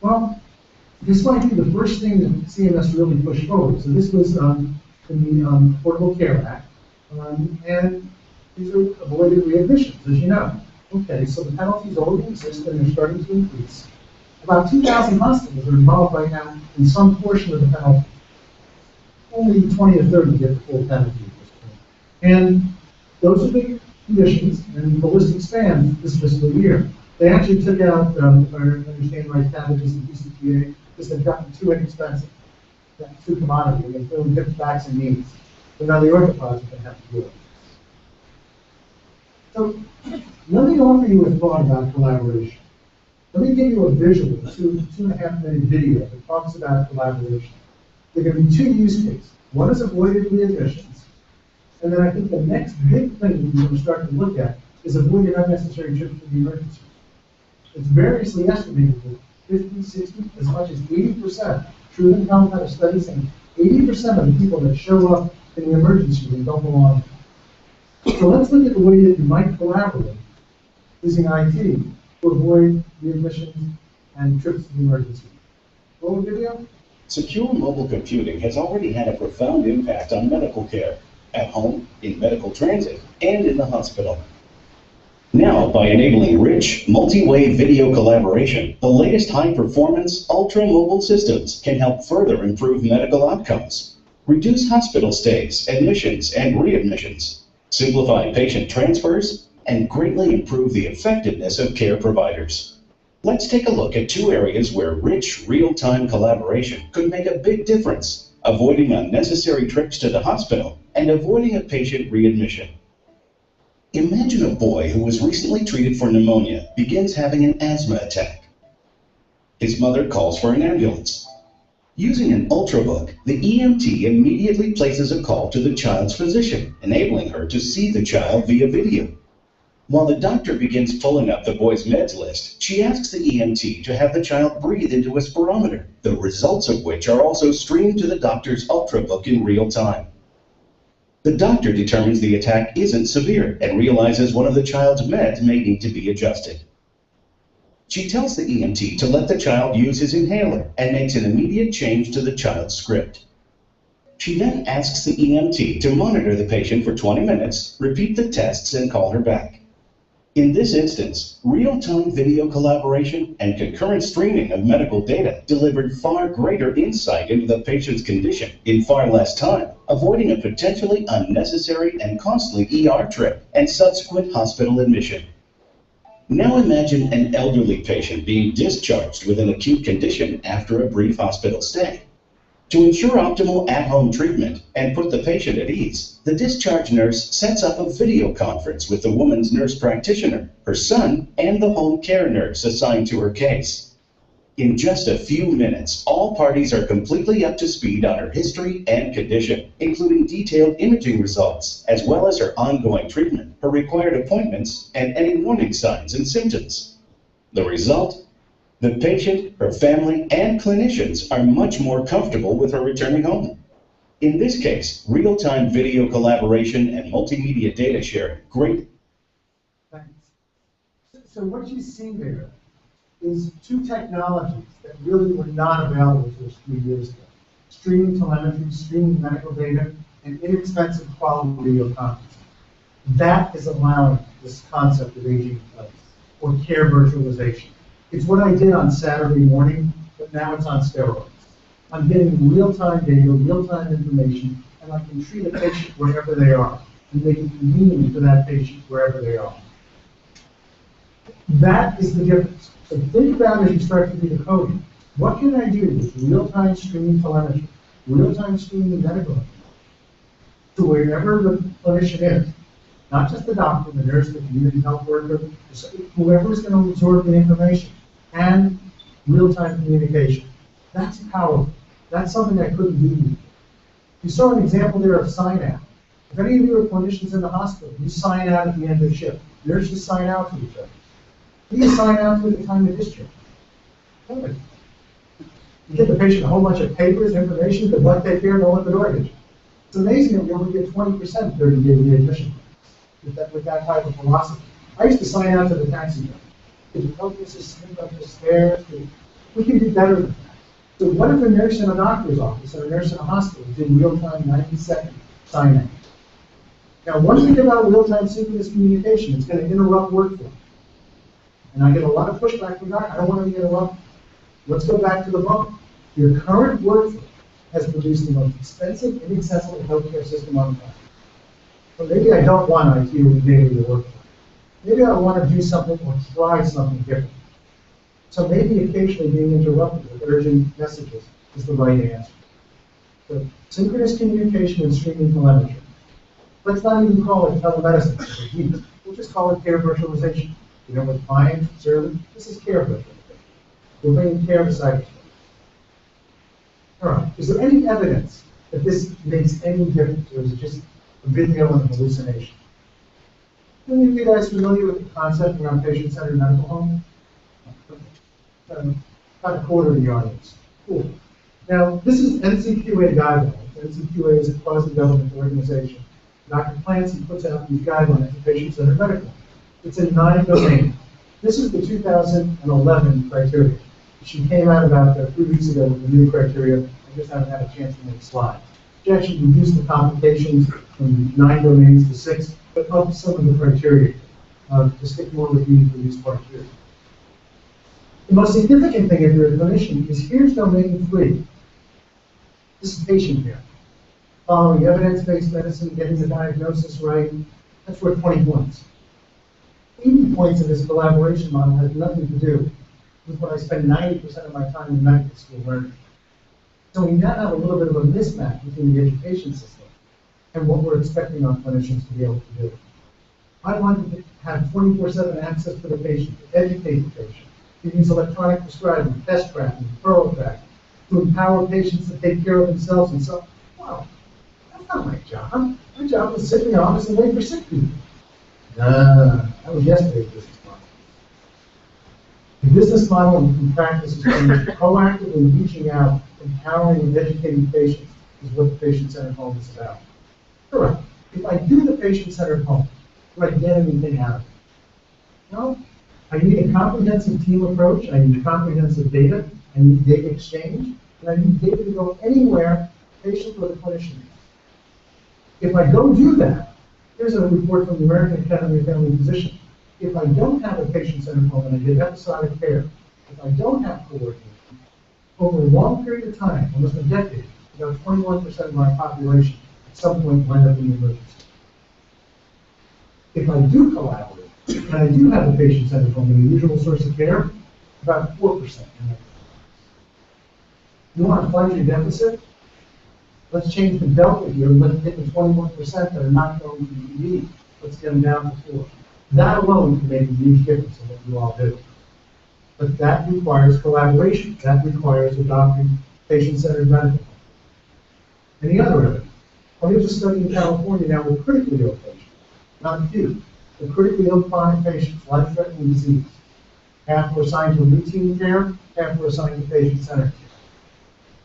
Well, this might be the first thing that CMS really pushed forward. So this was in the Affordable Care Act. And these are avoided readmissions, as you know. Okay, so the penalties already exist and they're starting to increase. About 2,000 hospitals are involved right now in some portion of the penalty. Only 20 or 30 get the full penalty at this point. And those are the conditions, and the list expands this fiscal year. They actually took out, if I understand right, packages and PCPA because they've gotten too inexpensive. That's too commodity, and they really different facts and needs. So now the orthopods are going to have to do it. So let me offer you a thought about collaboration. Let me give you a visual, a 2.5 minute video that talks about collaboration. There are going to be two use cases. One is avoided readmissions. And then I think the next big thing we're going to start to look at is avoiding unnecessary trips to the emergency. It's variously estimated that 50, 60, as much as 80%. Truman Health had a study saying 80% of the people that show up in the emergency room don't belong. So let's look at the way that you might collaborate using IT to avoid readmissions and trips to the emergency room. Roll video. Secure mobile computing has already had a profound impact on medical care, at home, in medical transit, and in the hospital. Now, by enabling rich, multi-way video collaboration, the latest high-performance, ultra-mobile systems can help further improve medical outcomes, reduce hospital stays, admissions, and readmissions, simplify patient transfers, and greatly improve the effectiveness of care providers. Let's take a look at two areas where rich, real-time collaboration could make a big difference, avoiding unnecessary trips to the hospital and avoiding a patient readmission. Imagine a boy who was recently treated for pneumonia begins having an asthma attack. His mother calls for an ambulance. Using an Ultrabook, the EMT immediately places a call to the child's physician, enabling her to see the child via video. While the doctor begins pulling up the boy's meds list, she asks the EMT to have the child breathe into a spirometer, the results of which are also streamed to the doctor's Ultrabook in real time. The doctor determines the attack isn't severe and realizes one of the child's meds may need to be adjusted. She tells the EMT to let the child use his inhaler and makes an immediate change to the child's script. She then asks the EMT to monitor the patient for 20 minutes, repeat the tests, and call her back. In this instance, real-time video collaboration and concurrent streaming of medical data delivered far greater insight into the patient's condition in far less time, avoiding a potentially unnecessary and costly ER trip and subsequent hospital admission. Now imagine an elderly patient being discharged with an acute condition after a brief hospital stay. To ensure optimal at-home treatment and put the patient at ease, the discharge nurse sets up a video conference with the woman's nurse practitioner, her son, and the home care nurse assigned to her case. In just a few minutes, all parties are completely up to speed on her history and condition, including detailed imaging results, as well as her ongoing treatment, her required appointments, and any warning signs and symptoms. The result? The patient, her family, and clinicians are much more comfortable with her returning home. In this case, real-time video collaboration and multimedia data sharing greatly. Thanks. So what you see there is two technologies that really were not available to us 3 years ago. Streaming telemetry, streaming medical data, and inexpensive quality video conferencing. That is allowing this concept of aging in place, or care virtualization. It's what I did on Saturday morning, but now it's on steroids. I'm getting real-time data, real-time information, and I can treat a patient wherever they are, and make it convenient for that patient wherever they are. That is the difference. So think about as you start to do the coding. What can I do with real-time streaming telemetry, real-time streaming medical information, to wherever the clinician is, not just the doctor, the nurse, the community health worker, whoever is going to absorb the information, and real-time communication. That's powerful. That's something I couldn't do before. You saw an example there of sign out. If any of you are clinicians in the hospital, you sign out at the end of shift. Nurses sign out to each other. Who do you sign out to at the time of discharge? Nobody. You give the patient a whole bunch of papers, information, good luck, take care, don't let the door hit you. It's amazing that we only get 20% 30-day readmission with that type of philosophy. I used to sign out to the taxi driver. Could you help us to slip up the stairs? We can do better than that. So what if a nurse in a doctor's office or a nurse in a hospital did real-time 90-second sign-out? Now, once we give out real-time synchronous communication, it's going to interrupt workflow. And I get a lot of pushback from that. I don't want to be interrupted. Let's go back to the book. Your current workflow has produced the most expensive, inaccessible healthcare system on the planet. So maybe I don't want IT to invade your workflow. Maybe I want to do something or try something different. So maybe occasionally being interrupted with urgent messages is the right answer. So synchronous communication and streaming telemetry. Let's not even call it telemedicine. We'll just call it care virtualization. You know, with client, service, this is care virtualization. We're bringing care to cyberspace. All right, is there any evidence that this makes any difference, or is it just a video and a hallucination? Any of you guys familiar with the concept around patient-centered medical home? About a quarter of the audience. Cool. Now, this is NCQA guidelines. NCQA is a quasi-government organization. Dr. Clancy puts out these guidelines for patient-centered medical home. It's in 9 domains. This is the 2011 criteria. She came out about 3 weeks ago with the new criteria. I just haven't had a chance to make slides. She actually reduced the complications from 9 domains to 6, but upped some of the criteria to stick more with these reduced criteria. The most significant thing if you're a clinician is here's domain 3. This is patient care. Following evidence-based medicine, getting the diagnosis right, that's worth 20 points. 80 points in this collaboration model has nothing to do with what I spend 90% of my time in medical school learning. So we now have a little bit of a mismatch between the education system and what we're expecting our clinicians to be able to do. I want to have 24/7 access to the patient, to educate the patient, to use electronic prescribing, test tracking, referral tracking, to empower patients to take care of themselves and so. Wow, that's not my job. My job is to sit in the office and wait for sick people. Nah, that was yesterday's business model. The business model in practice is proactively reaching out, empowering and educating patients is what the patient-centered home is about. Correct. If I do the patient-centered home, do I get anything out of it? No. I need a comprehensive team approach. I need comprehensive data. I need data exchange. And I need data to go anywhere the patient or the clinician is. If I go do that, here's a report from the American Academy of Family Physicians. If I don't have a patient-centered home and I get episodic care, if I don't have coordination, over a long period of time, almost a decade, about 21% of my population at some point wind up in the emergency. If I do collaborate, And I do have a patient-centered home, and the usual source of care, about 4%. You want to fund your deficit? Let's change the delta here, and let's get the 21% that are not going to ED. Let's get them down to 4. That alone can make a huge difference in what you all do. But that requires collaboration. That requires adopting patient-centered medicine. Any other evidence? Well, here's a study in California now with critically ill patients, not acute, but critically ill chronic patients, life-threatening disease. Half were assigned to routine care, half were assigned to patient-centered care.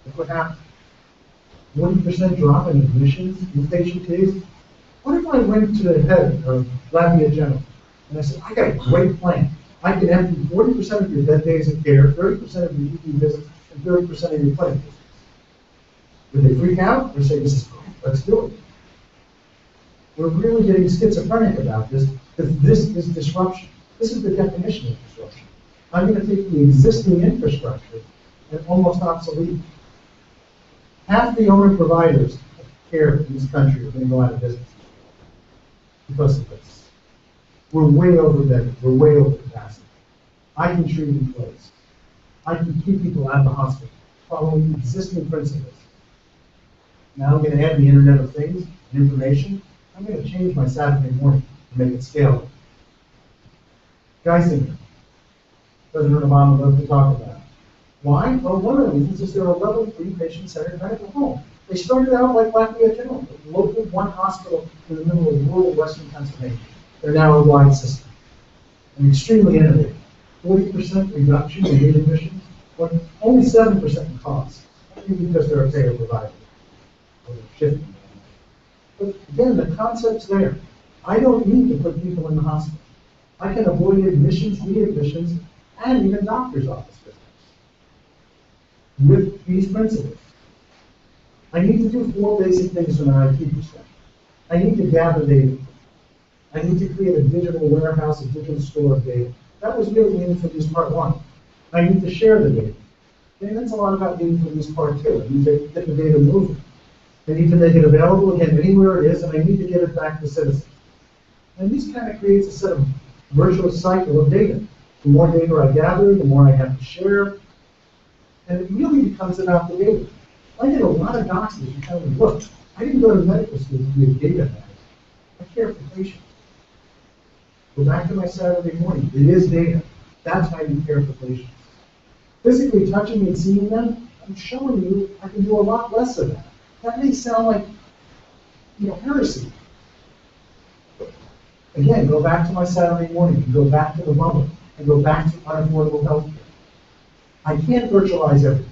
Look what happened. 40% drop in admissions in patient cases. What if I went to the head of Lafayette General and I said, I got a great plan. I can empty 40% of your dead days of care, 30% of your ED visits, and 30% of your clinic visits. Would they freak out or say, this is great, let's do it? We're really getting schizophrenic about this because this is disruption. This is the definition of disruption. I'm going to take the existing infrastructure and almost obsolete. Half the owner providers of care in this country are going to go out of business because of this. We're way overbedded. We're way over capacity. I can treat in place. I can keep people out of the hospital following existing principles. Now I'm going to add the Internet of Things and information. I'm going to change my Saturday morning and make it scalable. Geisinger, President Obama loves to talk about. Why? Well, one of the reasons is they're a level 3 patient-centered medical home. They started out like Lafayette General, a local one hospital in the middle of rural western Pennsylvania. They're now a wide system and extremely innovative. 40% reduction in aid admissions, but only 7% in cost. Maybe because they're a payer provider or they're shifting. But again, the concept's there. I don't need to put people in the hospital. I can avoid admissions, readmissions, and even doctor's office visits with these principles. I need to do 4 basic things from an IT perspective. I need to gather data. I need to create a digital warehouse, a digital store of data. That was really Meaningful Use Part 1. I need to share the data. And that's a lot about Meaningful Use Part 2. I need to get the data moving. I need to make it available again anywhere it is, and I need to get it back to citizens. And this kind of creates a set of virtuous cycle of data. The more data I gather, the more I have to share. And it really becomes about the data. I get a lot of doctors who tell me, look, I didn't go to medical school to be a data manager. I care for patients. Go back to my Saturday morning. It is data. That's how you care for patients. Physically touching and seeing them, I'm showing you I can do a lot less of that. That may sound like, heresy. Again, go back to my Saturday morning, and go back to the bubble, and go back to unaffordable health care. I can't virtualize everything,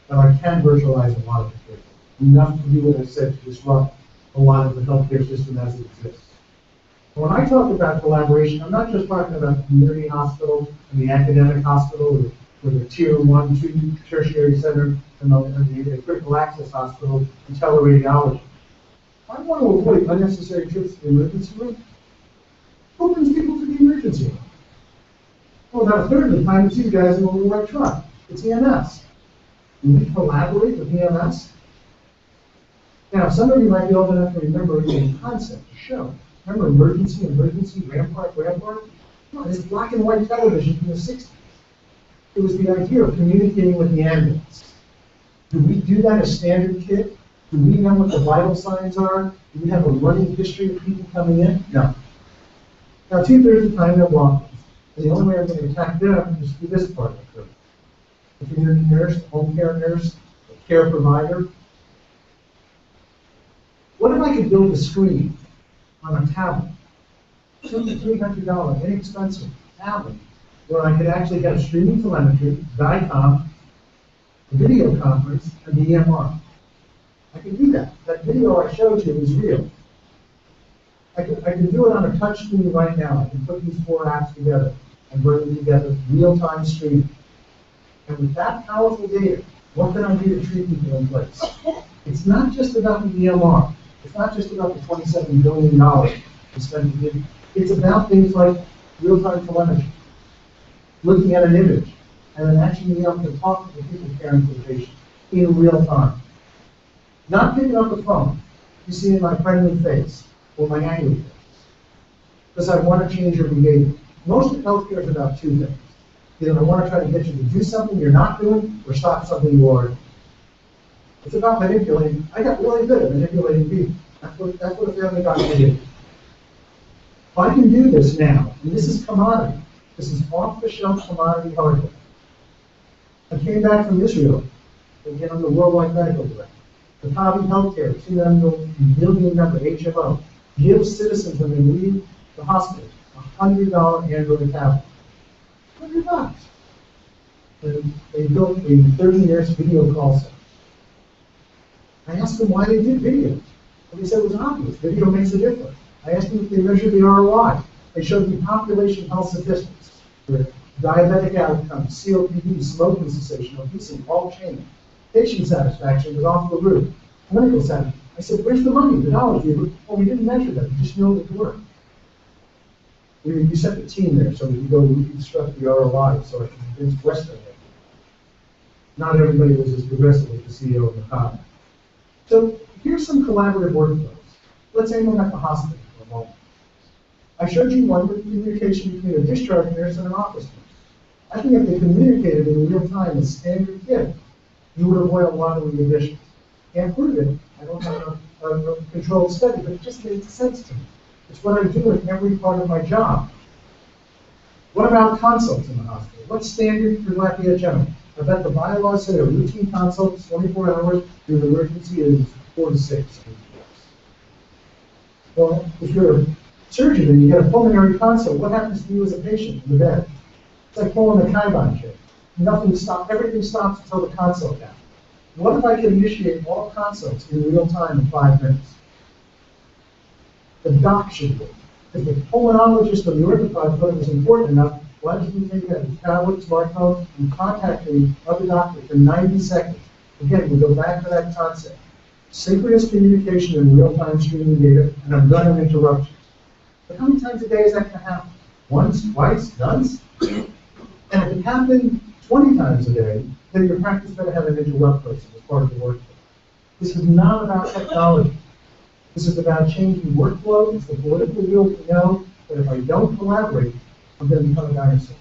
but I can virtualize a lot of it. Enough to do what I said to disrupt a lot of the healthcare system as it exists. When I talk about collaboration, I'm not just talking about the community hospital and the academic hospital or the tier 1, 2 tertiary center and the critical access hospital and teleradiology. I want to avoid unnecessary trips to the emergency room. Who brings people to the emergency room? Well, about a third of the time, it's these guys in the white truck. It's EMS. Do we collaborate with EMS? Now, some of you might be old enough to remember the concept, the show. Remember emergency, Rampart? No, this black and white television from the 60s. It was the idea of communicating with the ambulance. Do we do that as standard kit? Do we know what the vital signs are? Do we have a running history of people coming in? No. Now, 2/3 of the time they're walking. And the only way I'm going to attack them is through this part of the curve. The community nurse, the home care nurse, the care provider. What if I could build a screen on a tablet, $200 to $300, inexpensive tablet, where I could actually have streaming telemetry, DICOM, video conference, and the EMR. I can do that. That video I showed you is real. I can do it on a touch screen right now. I can put these 4 apps together and bring them together real-time streaming. And with that powerful data, what can I do to treat people in place? It's not just about the EMR. It's not just about the $27 billion we spend to give. It's about things like real-time telemetry, looking at an image, and then actually being able to talk to the people caring for the patient in real time. Not picking up the phone, you see in my friendly face or my angry face. because I want to change your behavior. Most of healthcare is about two things. Either I want to try to get you to do something you're not doing, or stop something you are doing. It's about manipulating. I got really good at manipulating people. That's what a family doctor did. If I can do this now, and this is commodity, this is off-the-shelf commodity hardware. I came back from Israel, again, I'm the worldwide medical director. The Kavi Healthcare, 2 million number HMO, gives citizens when they leave the hospital $100 Android tablet. $100. And they built a 30 years video call center. I asked them why they did video. And they said it was obvious. Video makes a difference. I asked them if they measured the ROI. They showed me population health statistics for diabetic outcomes, COPD, smoking cessation, obesity, all changed. Patient satisfaction was off the roof. Clinical satisfaction. I said, where's the money, the dollars? Well, we didn't measure that. We just know it worked. We sent the team there so that we go reconstruct the ROI so I can convince Western. Not everybody was as progressive as the CEO of the company. So here's some collaborative workflows. Let's say I'm at the hospital for a moment. I showed you one with communication between a discharge nurse and an office nurse. I think if they communicated in real time as standard kit, you would avoid a lot of readmissions. Can't prove it. I don't have a controlled study, but it just makes sense to me. It's what I do in every part of my job. What about consults in the hospital? What's standard for Lafayette General? I bet the bylaws say a routine consult is 24 hours, your emergency is 4 to 6. Well, if you're a surgeon and you get a pulmonary consult, what happens to you as a patient in the bed? It's like pulling a Cajun chair. Nothing stops, everything stops until the consult happens. What if I could initiate all consults in real time in 5 minutes? The doc should do. If the pulmonologist or the orthopod thought it was important enough, why doesn't he take a tablet, smartphone, and contact the other doctor for 90 seconds? Again, we go back to that concept. Synchronous communication in real-time streaming data, and I'm done an interruption. But how many times a day is that going to happen? Once, twice, done? And if it happened 20 times a day, then your practice better have an interrupt person as part of the workflow. This is not about technology. This is about changing workflow. It's the political will to know that if I don't collaborate, I'm going to become a dinosaur.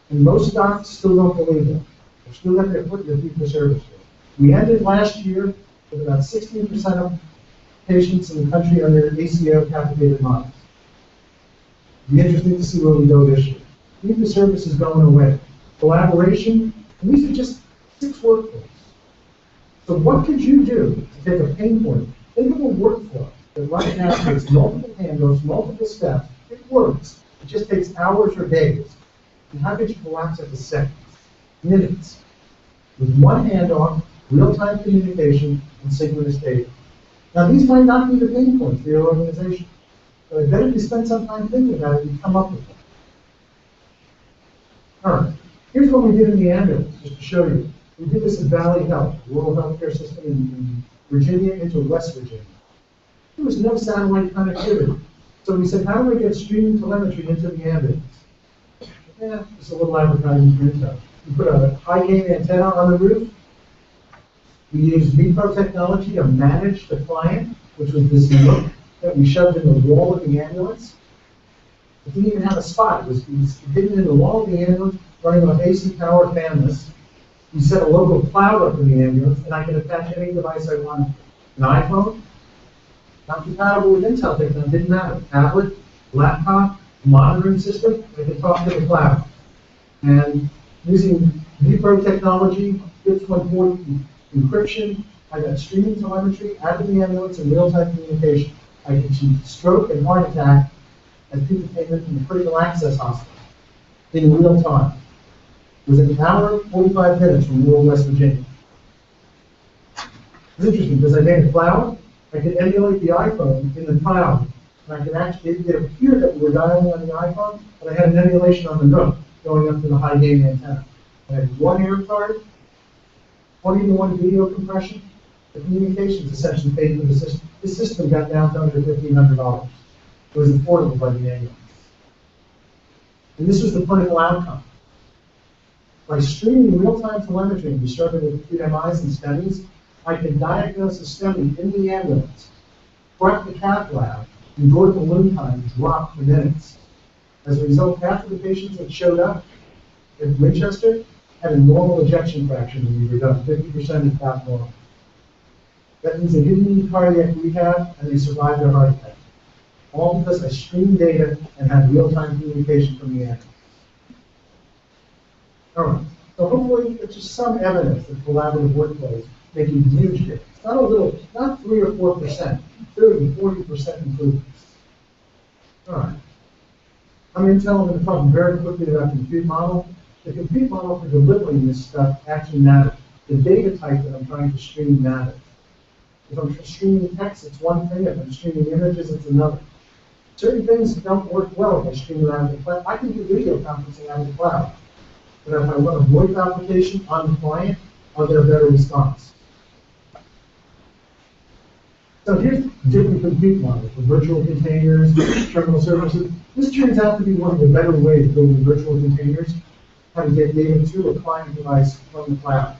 And most docs still don't believe that. They're still got their foot in the fee-for-service rate. We ended last year with about 16% of patients in the country under ACO capitated models. It'll be interesting to see where we go this year. Fee-for-service is going away. Collaboration, and these are just 6 workflows. So what could you do to take a pain point? Think of a workflow that right now takes multiple handoffs, multiple steps. It works. It just takes hours or days. And how could you collapse it to seconds, minutes, with one handoff, real-time communication, and synchronous data? Now, these might not be the pain points for your organization, but I bet if you spend some time thinking about it, you come up with them. All right. Here's what we did in the ambulance, just to show you. We did this at Valley Health, a rural healthcare system in Virginia into West Virginia. There was no satellite connectivity. So we said, how do we get streaming telemetry into the ambulance? Yeah, just a little advertising for Intel. We put a high gain antenna on the roof. We used VPRO technology to manage the client, which was this nook that we shoved in the wall of the ambulance. It didn't even have a spot. It was hidden in the wall of the ambulance, running on AC power fanless. We set a local cloud up in the ambulance, and I can attach any device I wanted. An iPhone, not compatible with Intel technology, didn't matter. Tablet, laptop, monitoring system, I could talk to the cloud. And using VPRO technology, BIPS 140 encryption, I got streaming telemetry out of the ambulance and real-time communication. I could achieve stroke and heart attack as people came in from the critical access hospital in real time. It was an hour, 45 minutes from rural West Virginia. It's interesting because I made a cloud. I could emulate the iPhone in the cloud. And I could actually, it appeared that we were dialing on the iPhone, but I had an emulation on the Nook going up to the high gain antenna. I had one air card, 20-to-1 video compression. The communications essentially paid for the system. This system got down to under $1,500. It was affordable by the ambulance. And this was the clinical outcome. By streaming real-time telemetry and disturbing with QMIs and STEMIs, I can diagnose a STEMI in the ambulance, prep the cath lab, endured balloon time dropped for minutes. As a result, half of the patients that showed up at Winchester had a normal ejection fraction when we were done. 50% is about normal. That means they didn't need cardiac rehab and they survived their heart attack. All because I streamed data and had real-time communication from the ambulance. All right, so hopefully it's just some evidence that collaborative workflows make a huge difference. Not a little, not 3 or 4%, 30, 40% improvements. All right. I'm going to talk very quickly about compute model. The compute model for delivering this stuff actually matters. The data type that I'm trying to stream matters. If I'm streaming text, it's one thing. If I'm streaming images, it's another. Certain things don't work well if I stream it out of the cloud. I can do video conferencing out of the cloud. But if I run a voice application on the client, I'll get a better response. So here's different compute models for virtual containers, terminal services. This turns out to be one of the better ways of building virtual containers, how to get data to a client device from the cloud.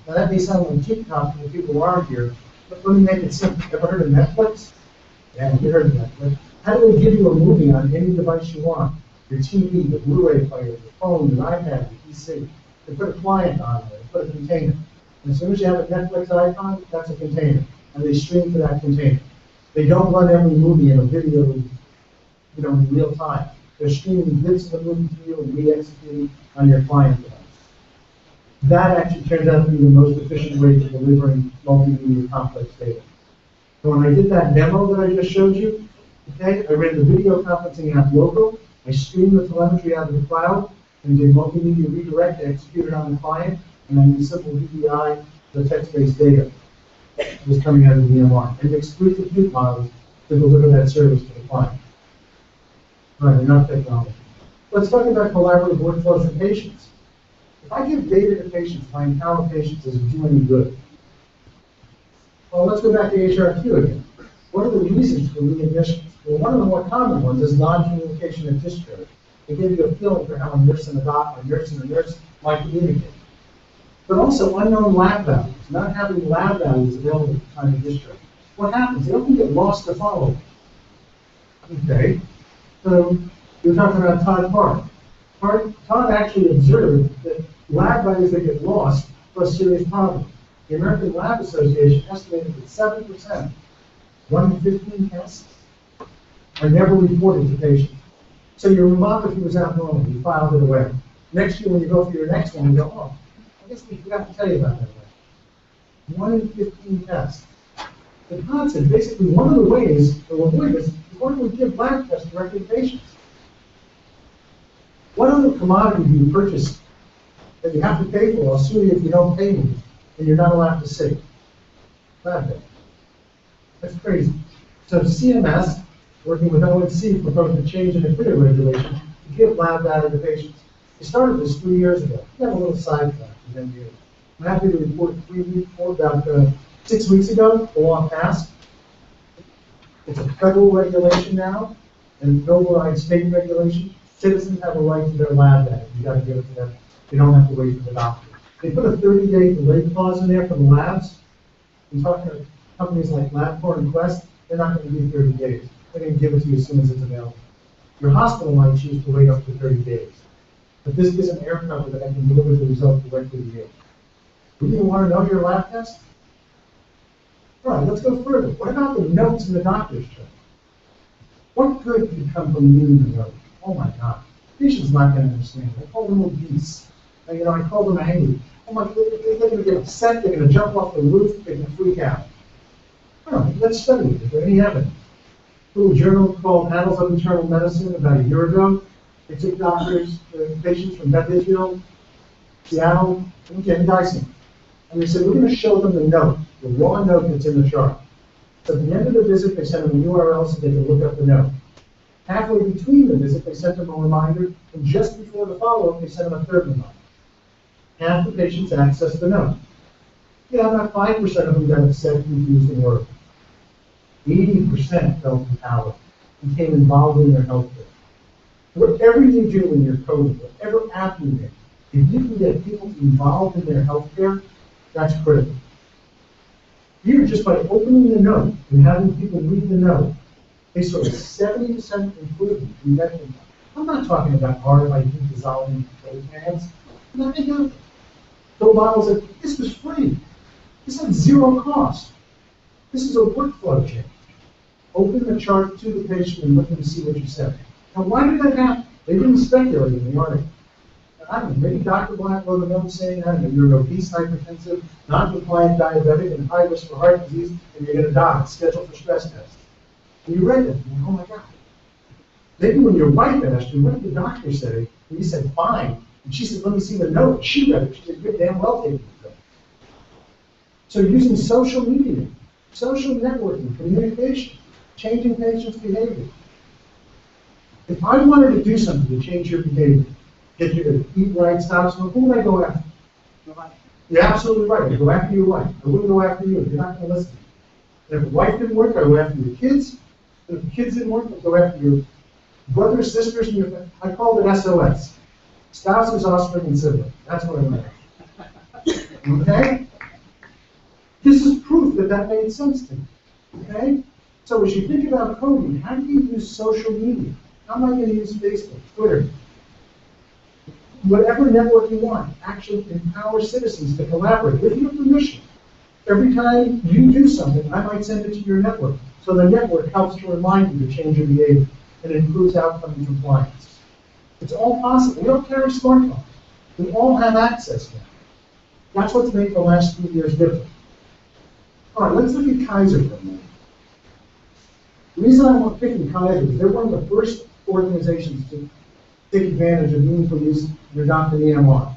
Now that may sound like TikTok when people aren't here, but let me make it simple. Ever heard of Netflix? Yeah, you heard of Netflix. How do they give you a movie on any device you want? Your TV, the Blu-ray player, your phone, your iPad, your PC. They put a client on there, they put a container. And as soon as you have a Netflix icon, that's a container. And they stream to that container. They don't run every movie in a video, in real time. They're streaming bits of the movie to you and re-executing on your client device. That actually turns out to be the most efficient way for delivering multimedia complex data. So when I did that demo that I just showed you, okay, I ran the video conferencing app local, I streamed the telemetry out of the cloud, and did multimedia redirect to execute it on the client, and then used simple VDI, the text-based data that was coming out of the EMR, and mixed 3 compute models to deliver that service to the client. All right, enough technology. Let's talk about collaborative workflows for patients. If I give data to patients, if I empower patients, does it do any good? Well, let's go back to HRQ again. What are the reasons for readmissions? Well, one of the more common ones is non-communication at discharge. They give you a feeling for how a nurse and a doc, or nurse and a nurse might communicate. But also unknown lab values, not having lab values available at the time of discharge. What happens? They often get lost to follow. Okay, so you're talking about Todd Park. Todd actually observed that lab values that get lost cause serious problems. The American Lab Association estimated that 7%, 1 in 15 tests, are never reported to patients. So your mammography was abnormal, you filed it away. Next year when you go for your next one, you go, oh, I guess we forgot to tell you about that one. 1 in 15 tests. The concept, basically one of the ways to avoid this is why don't we give lab tests directly to patients? What other commodity do you purchase that you have to pay for? I'll sue you if you don't pay me, and you're not allowed to see. Lab data. That's crazy. So CMS, working with ONC, proposed a change in the CLIA regulation to give lab data to patients. We started this 3 years ago. We got a little sidetracked with NDA. I'm happy to report about 6 weeks ago, the law passed. It's a federal regulation now, and an override state regulation. Citizens have a right to their lab data. You got to give it to them. You don't have to wait for the doctor. They put a 30-day delay clause in there for the labs. I'm talking to companies like LabCorp and Quest. They're not going to give 30 days. They're going to give it to you as soon as it's available. Your hospital might choose to wait up to 30 days. But this gives an air cover that I can deliver the result directly to you. Do you want to know your lab test? All right, let's go further. What about the notes in the doctor's chart? What good could come from reading the note? Oh my God, the patient's not going to understand. I call them obese. And, I call them angry. Oh my God, they're going to get upset. They're going to jump off the roof. They're going to freak out. All right, let's study it. Is there any evidence? A little journal called Annals of Internal Medicine about a year ago. They took doctors, patients from Beth Israel, Seattle, and Ken Dyson. And they said, we're going to show them the note, the raw note that's in the chart. So at the end of the visit, they sent them a URL so they could look up the note. Halfway between the visit, they sent them a reminder, and just before the follow-up, they sent them a third reminder. Half the patients accessed the note. Yeah, about 5% of them got upset, confused, and worried. 80% felt empowered, became involved in their health care. Whatever you do in your code, whatever app you make, if you can get people involved in their health care, that's critical. Here, just by opening the note and having people read the note, They saw a 70% improvement in medical costs. I'm not talking about RFID dissolving cold cans. Nothing happened. Bill Biles said, this was free. This had zero cost. This is a workflow change. Open the chart to the patient and let them see what you said. Now, why did that happen? They didn't speculate in the article. I don't know, maybe Dr. Blatt wrote a note saying, I don't know, you're an obese, hypertensive, non-compliant diabetic, and high risk for heart disease, and you're going to die. Schedule for stress tests. And you read it, and you're, oh my God. Maybe when your wife asked you, what did the doctor say? And you said, fine. And she said, let me see the note. She read it. She said, you're damn well taking the pill. So using social media, social networking, communication, changing patients' behavior. If I wanted to do something to change your behavior, get you to eat right, stop smoking, who would I go after? You're absolutely right. I go after your wife. I wouldn't go after you. You're not going to listen. And if the wife didn't work, I go after your kids. And if the kids didn't work, I go after your brothers, sisters, and your family. I called it SOS. Spouses, offspring, and siblings. That's what I went after. Okay? This is proof that that made sense to me. Okay? So as you think about coding, how do you use social media? How am I going to use Facebook, Twitter? Whatever network you want, actually empower citizens to collaborate with your permission. Every time you do something, I might send it to your network. So the network helps to remind you to change your behavior and improves outcome and compliance. It's all possible. We don't carry smartphones. We all have access now. That's what's made the last few years different. All right, let's look at Kaiser for a minute. The reason I'm picking Kaiser is they're one of the first organizations to take advantage of meaningful use and adopt an EMR.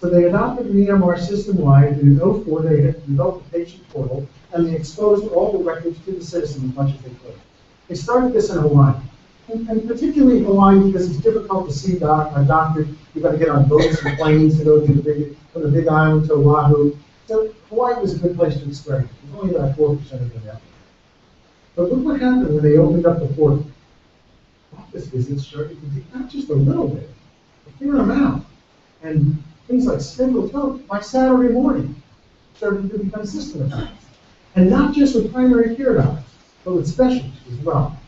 So they adopted an EMR system-wide, and in 2004 they developed a patient portal, and they exposed all the records to the citizen as much as they could. They started this in Hawaii, and particularly in Hawaii because it's difficult to see a doctor. You've got to get on boats and planes to go to from the Big Island to Oahu. So Hawaii was a good place to experiment. It was only about 4% of the network. But look what happened when they opened up the portal. Office visits started to be not just a little bit, a fair amount. And things like scheduled television by Saturday morning started to become systematized. And not just with primary care doctors, but with specialties as well.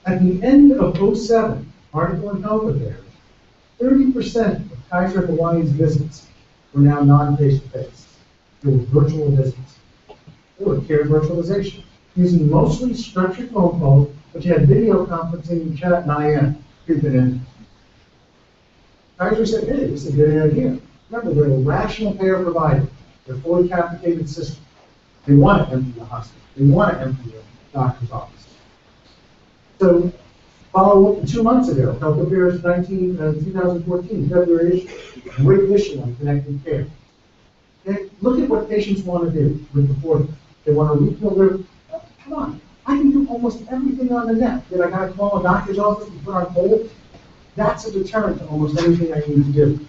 At the end of 2007, article in Health Affairs, 30% of Kaiser Hawaii's visits were now non-face-to-face. They were virtual visits. They were care virtualization, using mostly structured phone calls, but you had video conferencing and chat and IM creeping in. Kaiser said, hey, this is a good idea. Remember, they're a rational payer provider. They're a fully capitated system. They want to empty the hospital. They want to empty the doctor's office. So, follow up 2 months ago, Health Affairs 2014, February issue, great issue on connected care. Okay? Look at what patients want to do with the portal. They want to refill their, come on, I can do almost everything on the net. Did I got to call a doctor's office and put on hold? That's a deterrent to almost anything I need to do.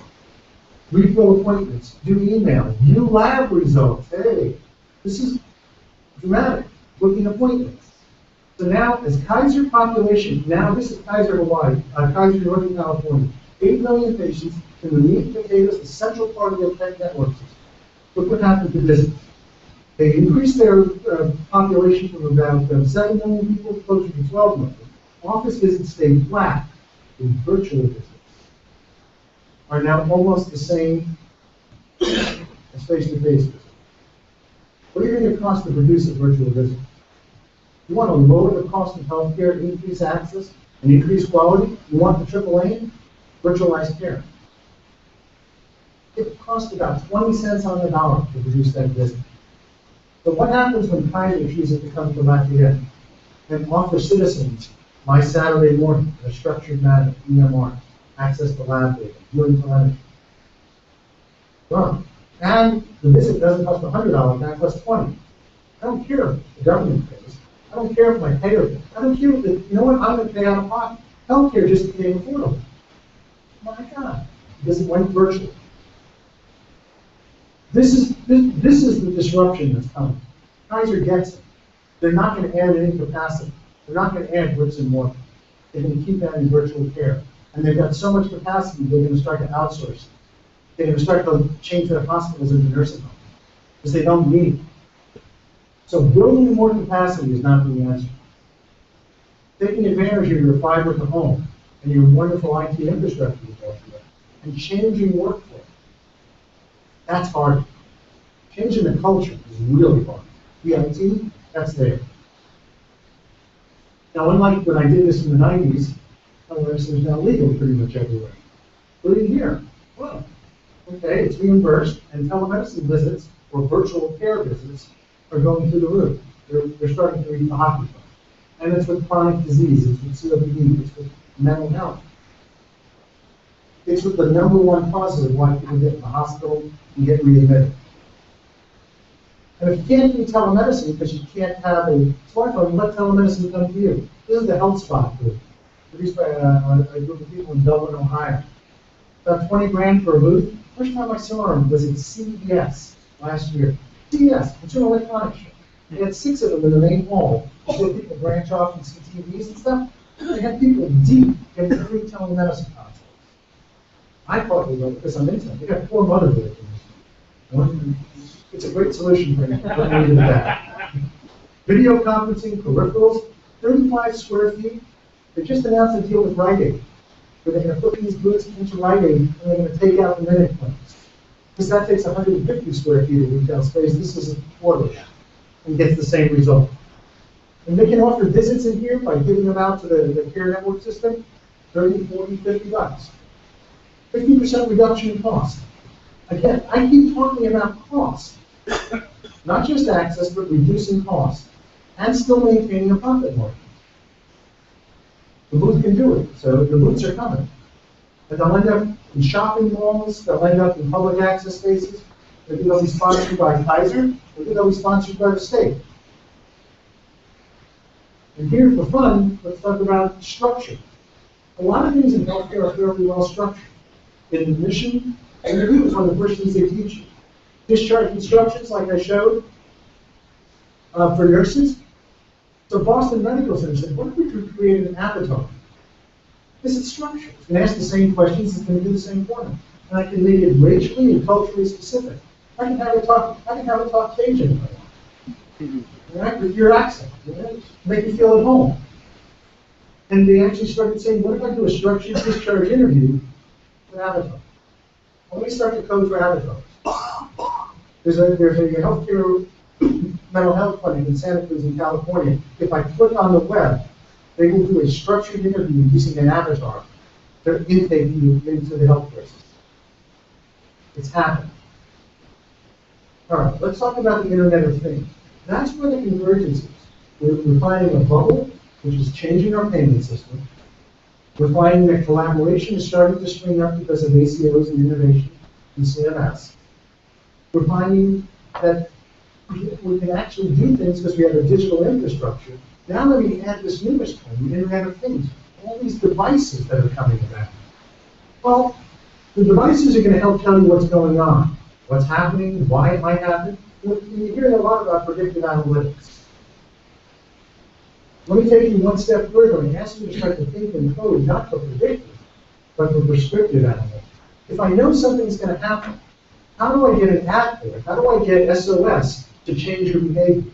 Refill appointments, do email, view lab results. Hey, this is dramatic. Booking appointments. So now, as Kaiser population, now this is Kaiser Hawaii, Kaiser Northern California, 8 million patients in the meat and potatoes, the central part of their pet network system. Look what happened to visits. They increased their population from about 7 million people closer to 12 million. Office visits stayed flat. In virtual visits are now almost the same as face-to-face visits. What do you think it costs to produce a virtual visit? You want to lower the cost of healthcare, increase access, and increase quality? You want the triple aim? Virtualized care. It costs about 20 cents on the dollar to produce that visit. But what happens when Kaiser chooses to come to Lafayette and offer citizens my Saturday morning, in a structured manner, EMR, access to lab data, viewing telemetry? Well, and the visit doesn't cost $100, now it costs $20. I don't care if the government pays. I don't care if my payer pays. I don't care if you know what, I'm going to pay out of pocket. Healthcare just became affordable. My God, because it went virtual. This is the disruption that's coming. Kaiser gets it. They're not going to add any capacity. They're not going to add bricks and mortar. They're going to keep adding virtual care. And they've got so much capacity, they're going to start to outsource. They're going to start to change their hospitals into nursing homes because they don't need it. So building more capacity is not the answer. Taking advantage of your fiber to home and your wonderful IT infrastructure you built here, and changing workflow, that's hard. Changing the culture is really hard. The IT, that's there. Now, unlike when I did this in the 90s, telemedicine is now legal pretty much everywhere. Including here. Well, okay, it's reimbursed, and telemedicine visits or virtual care visits are going through the roof. They're starting to reach the hockey puck. And it's with chronic disease, it's with COPD, it's with mental health. It's with the number one cause of why people get in the hospital and get readmitted. And if you can't do telemedicine because you can't have a smartphone, let telemedicine come to you. This is the Health Spot group, produced by a group of people in Dublin, Ohio. About 20 grand for a booth. First time I saw them was at CES last year. CES, Consumer Electronics Show. They had 6 of them in the main hall. So people branch off and see TVs and stuff. They had people deep in free telemedicine consults. I partly know because I'm into it. They got 4 mother videos. It's a great solution for that. Video conferencing peripherals, 35 square feet. They just announced a deal with Rite Aid, where they're going to put these booths into Rite Aid and they're going to take out the minute claims. Because that takes 150 square feet of retail space. This is a quarter and gets the same result. And they can offer visits in here by giving them out to the care network system, 30, 40, 50 bucks. 50% reduction in cost. Again, I keep talking about cost. Not just access, but reducing cost. And still maintaining a profit margin. The booth can do it, so the booths are coming. And they'll end up in shopping malls, they'll end up in public access spaces. Maybe they'll be sponsored by Kaiser, maybe they'll be sponsored by the state. And here for fun, let's talk about structure. A lot of things in healthcare are fairly well structured. In admission, and review is one of the first things they teach you. Discharge instructions, like I showed, for nurses. So Boston Medical Center said, what if we created an avatar? This is structure. It's going to ask the same questions, it's going to do the same format. And I can make it racially and culturally specific. I can have it talk Cajun if I want. Right? With your accent. Right? Make you feel at home. And they actually started saying, what if I do a structured discharge interview with Avatar? Let me start the code for avatars. There's a healthcare mental health clinic in Santa Cruz in California. If I click on the web, they will do a structured interview using an avatar to intake you into the healthcare system. It's happening. All right, let's talk about the Internet of Things. That's where the convergence is. We're finding a bubble, which is changing our payment system. We're finding that collaboration is starting to spring up because of ACOs and innovation in CMS. We're finding that we can actually do things because we have a digital infrastructure. Now let me add this newest one, the Internet of Things. All these devices that are coming about. Well, the devices are going to help tell you what's going on, what's happening, why it might happen. You're hearing a lot about predictive analytics. Let me take you one step further and ask you to start to think in code, not for predictive, but for prescriptive analytics. If I know something's going to happen, how do I get an app there? How do I get SOS to change your behavior?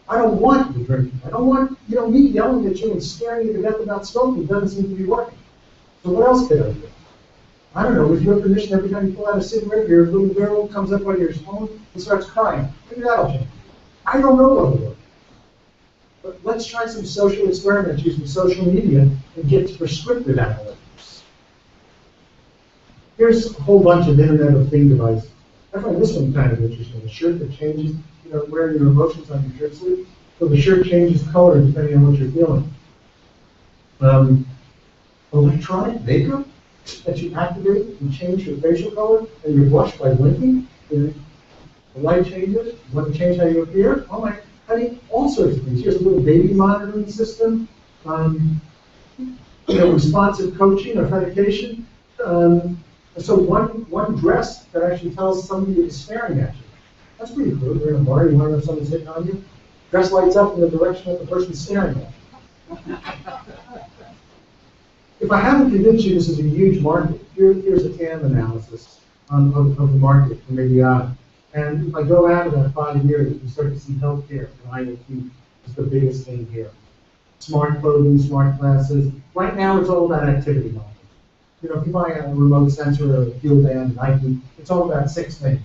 I don't want you drinking. I don't want me yelling at you and scaring you to death about smoking. It doesn't seem to be working. So what else could I do? I don't know, with your permission, every time you pull out a cigarette, your little girl comes up on your phone and starts crying. Maybe that'll change. I don't know what will work. But let's try some social experiments using social media and get to prescriptive analytics. Here's a whole bunch of Internet of Things devices. I find this one kind of interesting. A shirt that changes, wearing your emotions on your shirt sleeve. So the shirt changes color depending on what you're feeling. Electronic makeup that you activate and change your facial color and your blush by blinking. The light changes. You want to change how you appear? Oh my. I mean, all sorts of things. Here's a little baby monitoring system, responsive coaching, authentication. So one dress that actually tells somebody is staring at you. That's pretty cool. You're in a bar, you want to know if someone's hitting on you. Dress lights up in the direction that the person's staring at you. If I haven't convinced you this is a huge market, here's a TAM analysis of the market from Mediata. And if I go out about 5 years, we start to see healthcare and IoT is the biggest thing here. Smart clothing, smart glasses. Right now, it's all about activity knowledge. You know, if you buy a remote sensor or a fuel band, Nike, it's all about 6 things.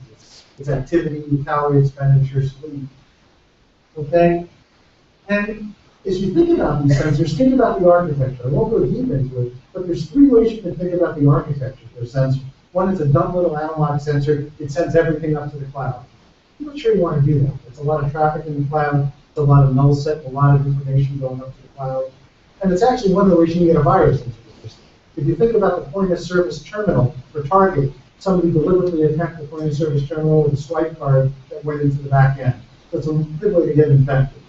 It's activity, calorie expenditure, sleep. Okay? And as you think about these sensors, think about the architecture. I won't go deep into it, but there's 3 ways you can think about the architecture for a sensor. One is a dumb little analog sensor. It sends everything up to the cloud. I'm not sure you want to do that. It's a lot of traffic in the cloud. It's a lot of null set, a lot of information going up to the cloud. And it's actually one of the ways you can get a virus into the system. If you think about the point of service terminal for Target, somebody deliberately attacked the point of service terminal with a swipe card that went into the back end. So it's a good way to get infected.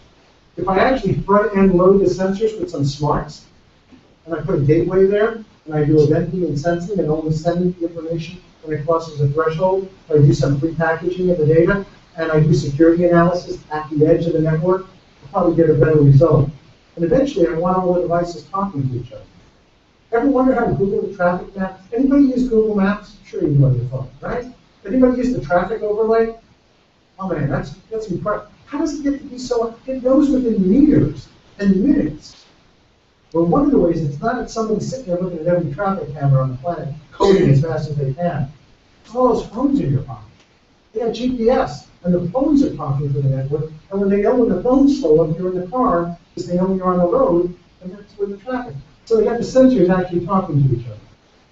If I actually front-end load the sensors with some smarts, and I put a gateway there, and I do eventing and sensing and only sending the information when it crosses a threshold, I do some pre-packaging of the data, and I do security analysis at the edge of the network, I'll probably get a better result. And eventually, I want all the devices talking to each other. Ever wonder how to Google the traffic map? Anybody use Google Maps? Sure you do on your phone, right? Anybody use the traffic overlay? Oh man, that's incredible. How does it get to be so? It knows within meters and minutes. Well, one of the ways it's not that somebody's sitting there looking at every traffic camera on the planet, coding as fast as they can. It's all those phones in your pocket. They got GPS, and the phones are talking to the network. And when they know when the phone's slow up, you're in the car, because they know you're on the road, and that's where the traffic. So they got the sensors actually talking to each other.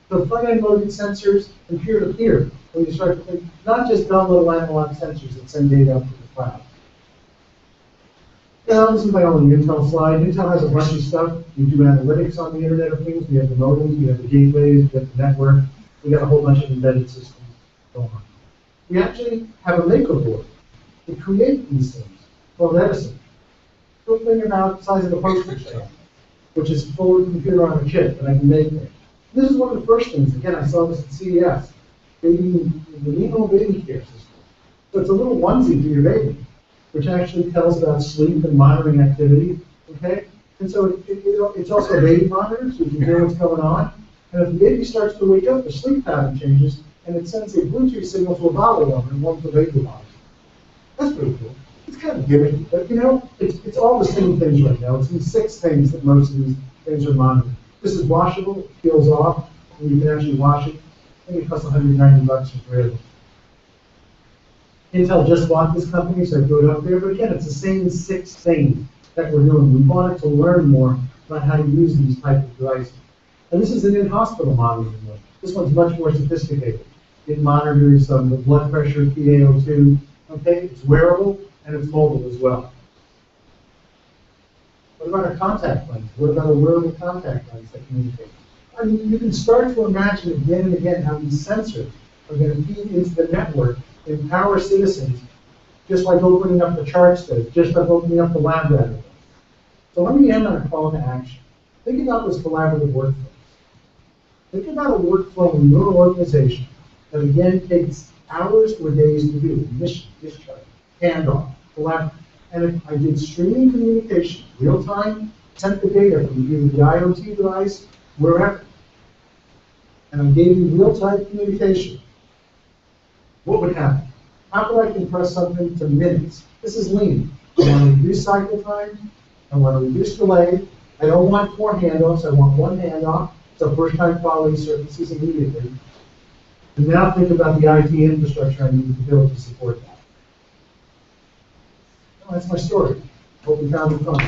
So front-end loaded sensors and peer-to-peer, when you start to think, not just dumb little analog sensors that send data up to the cloud. Now, this is my only Intel slide. Intel has a bunch of stuff. We do analytics on the Internet of Things. We have the modems, we have the gateways, we have the network. We got a whole bunch of embedded systems going on. We actually have a maker board to create these things called Edison. Go think about the size of a postage stamp, which is fully computer on a chip that I can make there. This is one of the first things. Again, I saw this at CES. The Nemo baby care system. So it's a little onesie for your baby, which actually tells about sleep and monitoring activity. Okay, and so it's also a baby monitor, so you can hear what's going on. And if the baby starts to wake up, the sleep pattern changes, and it sends a Bluetooth signal to a bottle warmer and warms the baby bottle. That's pretty cool. It's kind of gimmicky, but you know, it's all the same things right now. It's these 6 things that most of these things are monitored. This is washable, it peels off, and you can actually wash it. I think it costs $190 for it. Intel just bought this company, so I threw it up there. But again, it's the same 6 things that we're doing. We wanted to learn more about how to use these types of devices. And this is an in-hospital monitoring one. This one's much more sophisticated. It monitors the blood pressure, PaO2. Okay, it's wearable and it's mobile as well. What about a contact lens? What about a wearable contact lens that communicates? I mean, you can start to imagine again and again how these sensors are going to feed into the network, empower citizens, just like opening up the charts does, just like opening up the lab data. So let me end on a call to action. Think about this collaborative workflow. Think about a workflow in your organization that again takes hours or days to do. Mission, discharge, handoff, collaborate. And if I did streaming communication, real time, sent the data from either the IoT device, wherever, and I gave you real time communication, what would happen? How could I compress something to minutes? This is lean. I want to reduce cycle time. I want to reduce delay. I don't want 4 handoffs. I want 1 handoff. So first time quality surfaces immediately. And now think about the IT infrastructure I need to build to support that. Well, that's my story. Hope you found it fun.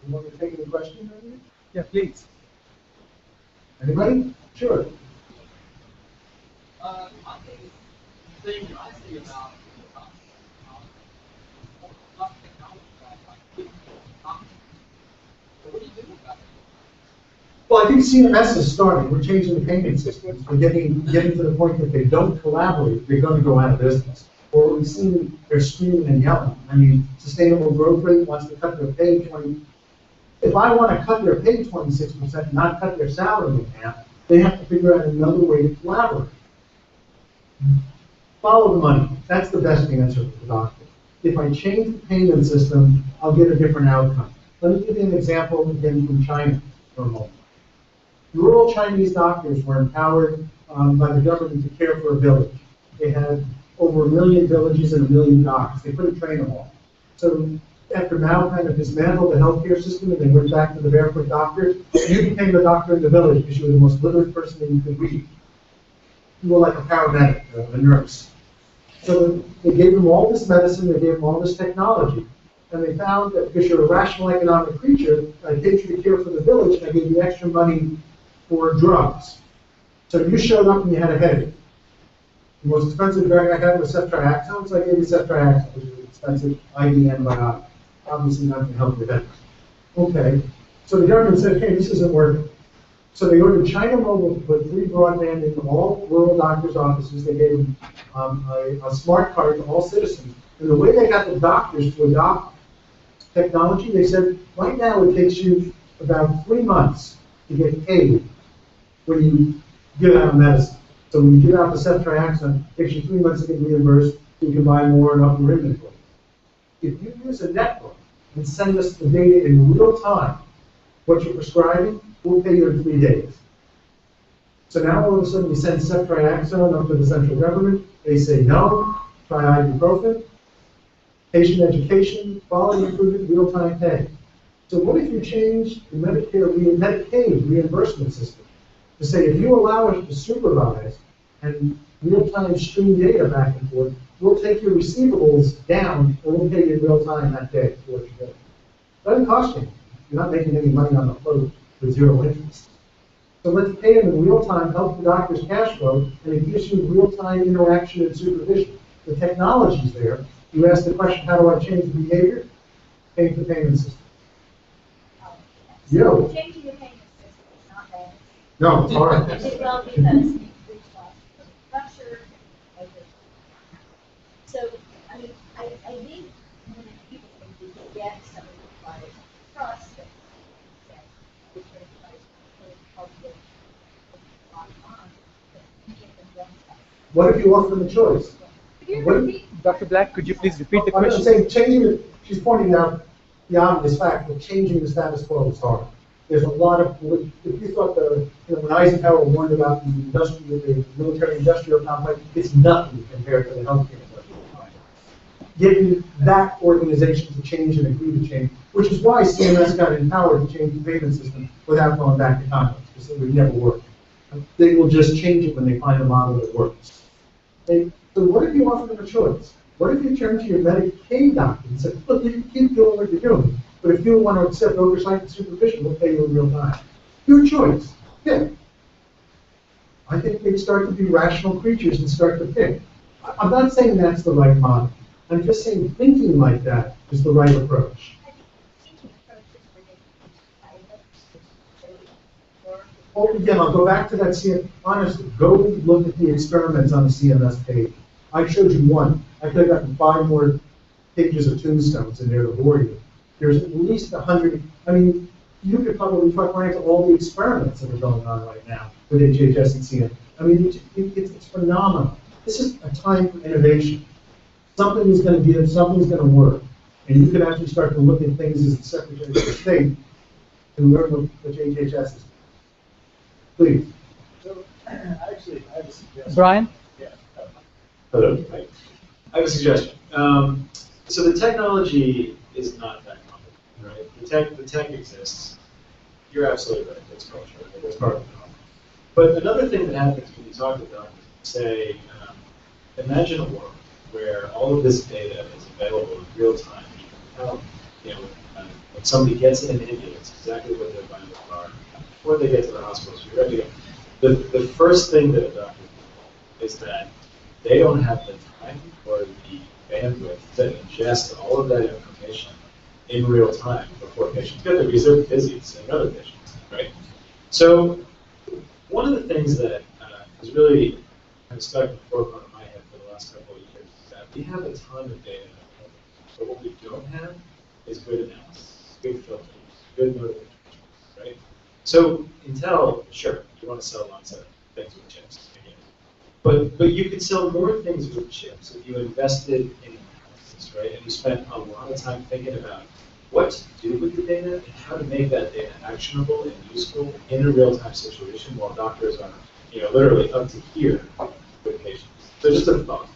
You want me to take any questions? Yeah, please. Anybody? Sure. One thing I see about what do you do about it? Well, I think CMS is starting. We're changing the payment systems. We're getting to the point that they don't collaborate, they're going to go out of business. Or we've seen they're screaming and yelling. I mean, Sustainable Growth Rate wants to cut their pay 20. If I want to cut their pay 26%, not cut their salary in half, they have to figure out another way to collaborate. Follow the money. That's the best answer for the doctor. If I change the payment system, I'll get a different outcome. Let me give you an example again from China for a moment. rural Chinese doctors were empowered by the government to care for a village. They had over 1 million villages and 1 million docs. They couldn't train them all. So after Mao kind of dismantled the healthcare system and they went back to the barefoot doctor, you became the doctor in the village because you were the most literate person that you could read. You were like a paramedic, a nurse. So they gave them all this medicine, they gave them all this technology. And they found that because you're a rational economic creature, I paid you to care for the village, and I gave you extra money for drugs. So you showed up and you had a headache. The most expensive drug I had was ceftriaxone, so I gave you ceftriaxone, which is an expensive IV antibiotic. Obviously not going to help with that. Okay, so the government said, hey, this isn't working. So they ordered China Mobile to put free broadband in all rural doctors' offices. They gave them a smart card to all citizens. And the way they got the doctors to adopt technology, they said, right now it takes you about 3 months to get paid when you give out medicine. So when you give out the ceftriaxone, it takes you 3 months to get reimbursed so you can buy more and up your inventory. If you use a network and send us the data in real time, what you're prescribing, we'll pay you in 3 days. So now all of a sudden we send ceftriaxone up to the central government. They say no, try ibuprofen. Patient education, quality improvement, real-time pay. So what if you change the Medicaid reimbursement system to say if you allow us to supervise and real-time stream data back and forth, we'll take your receivables down and we'll pay you in real time that day for what you're doing. It doesn't cost you. You're not making any money on the float with zero interest. So let's pay them in real time, help the doctor's cash flow, and it gives you real-time interaction and supervision. The technology's there. You ask the question, how do I change the behavior? Change the payment system. Yo. Changing the payment system is not bad. No, it's hard. Well, because, not sure. Okay. So, I mean, I think when people get something like trust, what if you offer them a choice? Dr. Blatt, could you please repeat the I'm question? just saying, changing it, she's pointing out the obvious fact that changing the status quo is hard. There's a lot of, if you thought when Eisenhower warned about the military-industrial complex, it's nothing compared to the healthcare industry. Getting that organization to change and agree to change, which is why CMS got empowered to change the payment system without going back to Congress, because it would never work. They will just change it when they find a model that works. So what if you offer them a choice? What if you turn to your Medicaid doctor and say, look, you can keep doing what you're doing, but if you want to accept oversight and supervision, we'll pay you in real time. Your choice. Pick. I think they start to be rational creatures and start to pick. I'm not saying that's the right model. I'm just saying thinking like that is the right approach. Well, again, I'll go back to that CMS. Honestly, go look at the experiments on the CMS page. I showed you one. I could have gotten 5 more pages of tombstones in there to bore you. There's at least 100. I mean, you could probably talk right to all the experiments that are going on right now with HHS and CMS. I mean, it's phenomenal. This is a time for innovation. Something is going to give, something's going to work. And you can actually start to look at things as the Secretary of State and learn what HHS is. Please. So, actually, I have a suggestion. Brian? Yeah. Hello. I have a suggestion. So the technology is not that complicated, right? The tech exists. You're absolutely right. It's culture. It's part of the problem. But another thing that happens when you talk to doctors, say, imagine a world where all of this data is available in real time. You can tell, when somebody gets in an ambulance, exactly what their vitals are before they get to the hospital. So you're ready to go. The first thing that a doctor does is that they don't have the time or the bandwidth to ingest all of that information in real time before patients get there because they're busy seeing other patients, right? So one of the things that has really kind of stuck in the forefront of my head for the last couple of years is that we have a ton of data, but what we don't have is good analysis, good filters, good notifications, right? So Intel, sure, you want to sell lots of things with chips. But you could sell more things with chips if you invested in analysis, right? And you spent a lot of time thinking about what to do with the data and how to make that data actionable and useful in a real-time situation while doctors are, literally up to here with patients. So just a thought.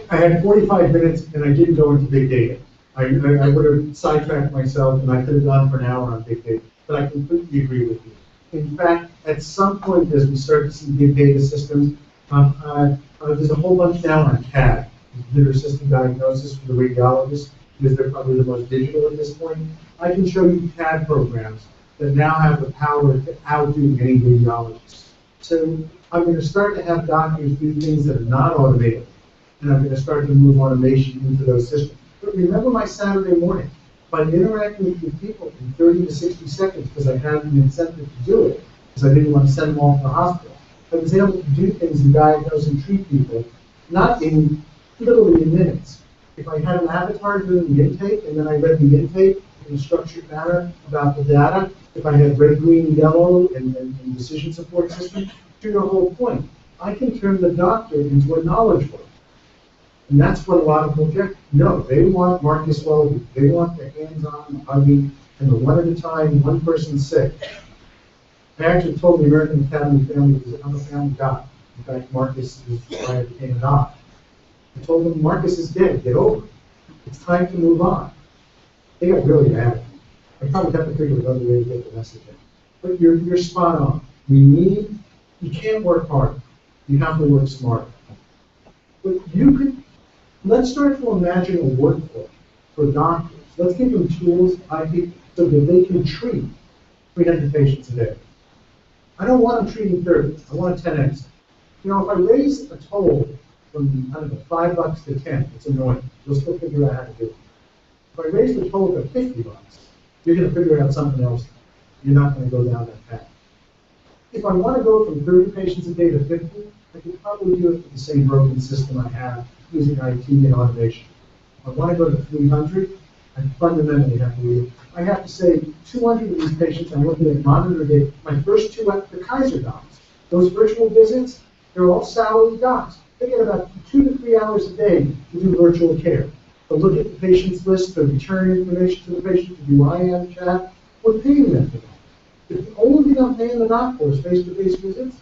I had 45 minutes and I didn't go into big data. I would have sidetracked myself and I could have gone for an hour on big data, but I completely agree with you. In fact, at some point as we start to see big data systems, there's a whole bunch now on CAD, computer system diagnosis for the radiologist, because they're probably the most digital at this point. I can show you CAD programs that now have the power to outdo any radiologist. So I'm going to start to have doctors do things that are not automated, and I'm going to start to move automation into those systems. But remember my Saturday morning, by interacting with people in 30 to 60 seconds, because I had an incentive to do it, because I didn't want to send them all to the hospital, I was able to do things and diagnose and treat people, not in, literally in minutes. If I had an avatar doing the intake, and then I read the intake in a structured manner about the data, if I had red, green, and yellow, and decision support system, to your whole point, I can turn the doctor into a knowledge worker. And that's what a lot of people get. No, they want Marcus Welby. They want the hands-on, hugging, and the one at a time, one person sick. I actually told the American Academy family, because I'm a family doc. In fact, Marcus is why I became a doc. I told them, Marcus is dead, get over it. It's time to move on. They got really mad at me. I probably have to figure out another way to get the message in. But you're spot on. You can't work hard. You have to work smarter. But let's start to imagine a workflow for doctors. Let's give them tools, IP, so that they can treat 300 patients a day. I don't want them treating 30. I want a 10x. If I raise a toll from, I don't know, $5 to 10, it's annoying. You'll still figure out how to do it. If I raise the toll to $50, you're going to figure out something else. You're not going to go down that path. If I want to go from 30 patients a day to 50, I could probably do it with the same broken system I have using IT and automation. If I want to go to 300, I fundamentally have to do it. I have to say 200 of these patients I'm looking at monitor data. My first two at the Kaiser docs, those virtual visits, they're all salary docs. They get about 2 to 3 hours a day to do virtual care. To look at the patient's list, to return information to the patient, to do IM chat. We're paying them for that. If the only thing I'm paying the doc for is face-to-face visits,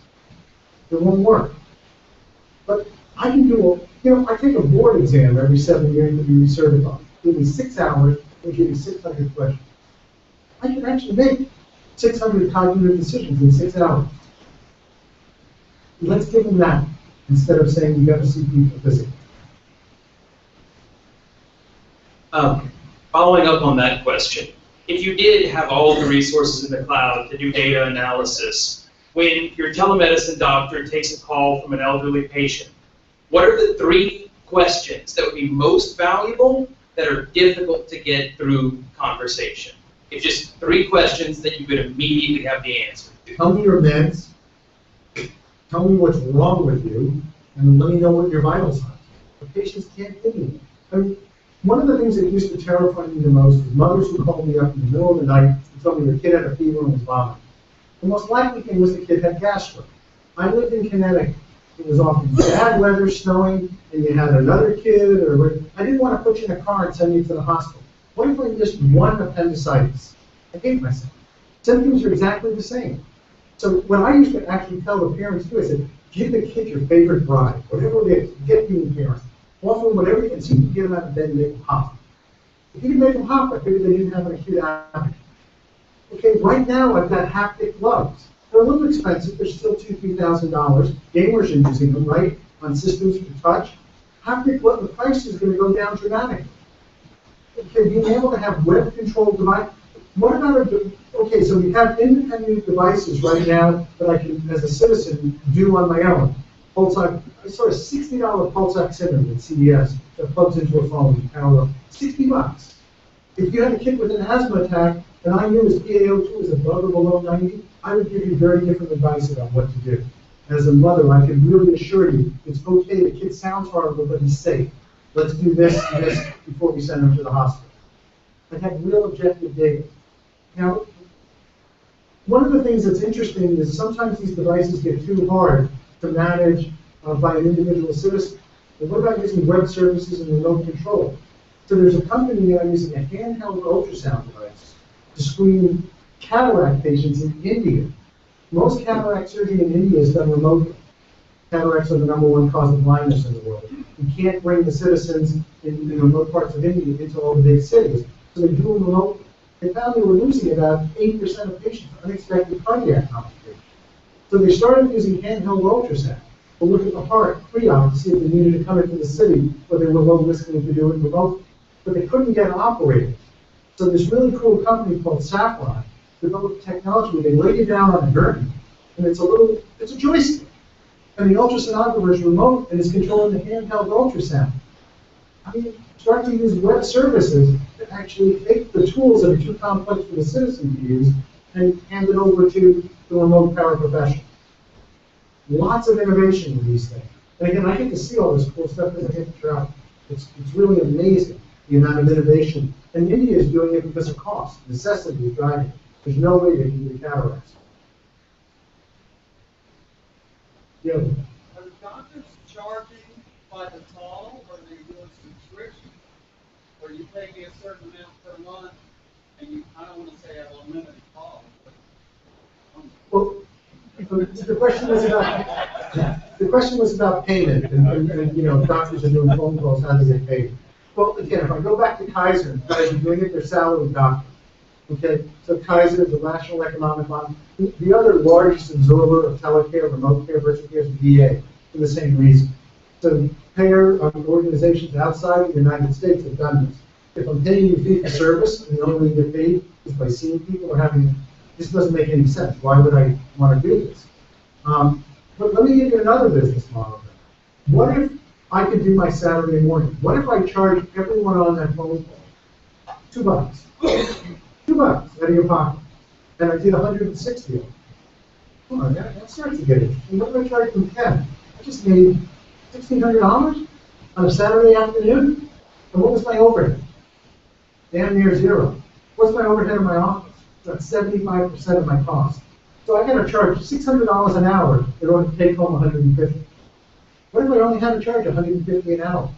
it won't work. But I can do I take a board exam every 7 years to be recertified. Give me 6 hours, and give me 600 questions. I can actually make 600 cognitive decisions in 6 hours. Let's give them that, instead of saying you got to see people physically. Following up on that question, if you did have all the resources in the cloud to do data analysis, when your telemedicine doctor takes a call from an elderly patient, what are the 3 questions that would be most valuable that are difficult to get through conversation? It's just 3 questions that you could immediately have the answer to. Tell me your meds, tell me what's wrong with you, and let me know what your vitals are. The patients can't give me. One of the things that used to terrify me the most is mothers who called me up in the middle of the night and told me their kid had a fever and was vomiting. The most likely thing was the kid had gastro. I lived in Connecticut. It was often bad weather, snowing, and you had another kid, I didn't want to put you in a car and send you to the hospital. What if I missed one appendicitis? I hate myself. Symptoms are exactly the same. So when I used to actually tell the parents too, I said, give the kid your favorite bride, whatever it is, get being parents. Offer them whatever you can see to get them out of bed and make them hop. If you can make them hop, I figured they didn't have an acute appetite. Okay, right now I've got haptic gloves. They're a little expensive, they're still $2,000, $3,000. Gamers are using them, right, on systems to touch. Haptic glove, the price is going to go down dramatically. Okay, being able to have web-controlled device. What about okay, so we have independent devices right now that I can, as a citizen, do on my own. Pulse ox, I saw a $60 pulse oximeter at CVS that plugs into a phone, $60. If you had a kid with an asthma attack, and I knew his PaO2 was above or below 90, I would give you very different advice about what to do. As a mother, I can really assure you, it's okay, the kid sounds horrible, but he's safe. Let's do this and this before we send him to the hospital. I have real objective data. Now, one of the things that's interesting is sometimes these devices get too hard to manage by an individual citizen. But what about using web services and remote control? So there's a company now using a handheld ultrasound device to screen cataract patients in India. Most cataract surgery in India is done remotely. Cataracts are the #1 cause of blindness in the world. You can't bring the citizens in remote parts of India into all the big cities, so they do them remotely. They found they were losing about 8% of patients to unexpected cardiac complications. So they started using handheld ultrasound to look at the heart pre-op to see if they needed to come into the city or they were low risk to do it remotely. But they couldn't get operators. So this really cool company called Saffron developed technology where they lay you down on a gurney, and it's a joystick. And the ultrasonographer is remote and is controlling the handheld ultrasound. I mean, start to use web services that actually take the tools that are too complex for the citizen to use and hand it over to the remote paraprofessional. Lots of innovation in these things. And again, I get to see all this cool stuff because I get to travel. It's really amazing, the amount of innovation. And India is doing it because of cost. Necessity is driving it. There's no way they can do cataracts. Yeah. Are the doctors charging by the call, or are they doing subscription? Or you pay me a certain amount per month, and you, I don't want to say have unlimited calls, but. Well, the question was about payment, and doctors are doing phone calls, how do they get paid? Well, again, if I go back to Kaiser, guys are doing it, they're salaried doctors. Okay, so Kaiser, the National Economic Bond, the other largest absorber of telecare, remote care, virtual care is VA, for the same reason. So payer organizations outside the United States have done this. If I'm paying you fee for service, and the only way you get paid is by seeing people or having, this doesn't make any sense. Why would I want to do this? But let me give you another business model. What if I could do my Saturday morning? What if I charge everyone on that phone call $2? $2 out of your pocket. And I did 160 of them. Come on, that starts to get it. And what do I charge them 10? I just made $1,600 on a Saturday afternoon? And what was my overhead? Damn near zero. What's my overhead in my office? That's 75% of my cost. So I got to charge $600 an hour in order to take home 150. What if I only had to charge 150 an hour?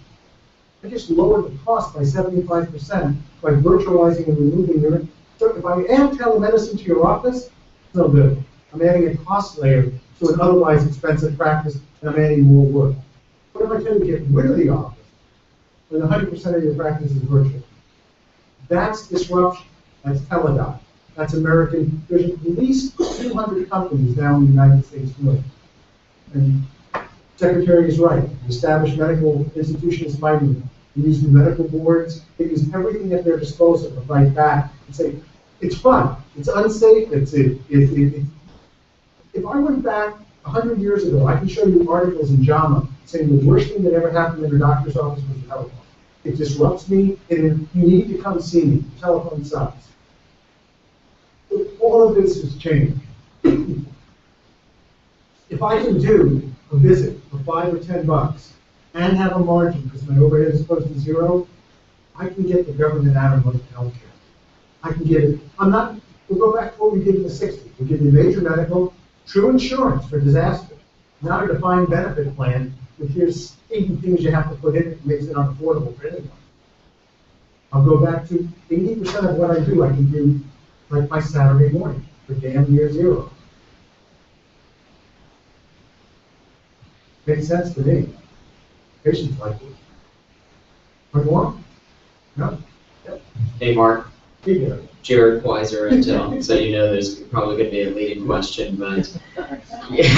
I just lowered the cost by 75% by virtualizing and removing your. So if I add telemedicine to your office, it's no good. I'm adding a cost layer to an otherwise expensive practice, and I'm adding more work. What if I tell you to get rid of the office when 100% of your practice is virtual? That's disruption. That's teledoc. That's American. There's at least 200 companies now in the United States doing it. And Secretary is right. The established medical institutions fighting them. They use the medical boards. They use everything at their disposal to fight back and say, it's fun. It's unsafe. If I went back 100 years ago, I can show you articles in JAMA saying the worst thing that ever happened in a doctor's office was the telephone. It disrupts me, and you need to come see me. The telephone sucks. All of this has changed. If I can do a visit for $5 or $10 and have a margin because my overhead is close to zero, I can get the government out of most healthcare. I can get it. We'll go back to what we did in the 60s. We'll give you major medical, true insurance for disaster, not a defined benefit plan, but here's 80 things you have to put in it that makes it unaffordable for anyone. I'll go back to 80% of what I do, I can do like my Saturday morning for damn near zero. Makes sense to me. Patients like it. Want more? No? Yep. Hey, Mark. Yeah. Jared Weiser, Intel. So you know there's probably going to be a leading question, but yeah.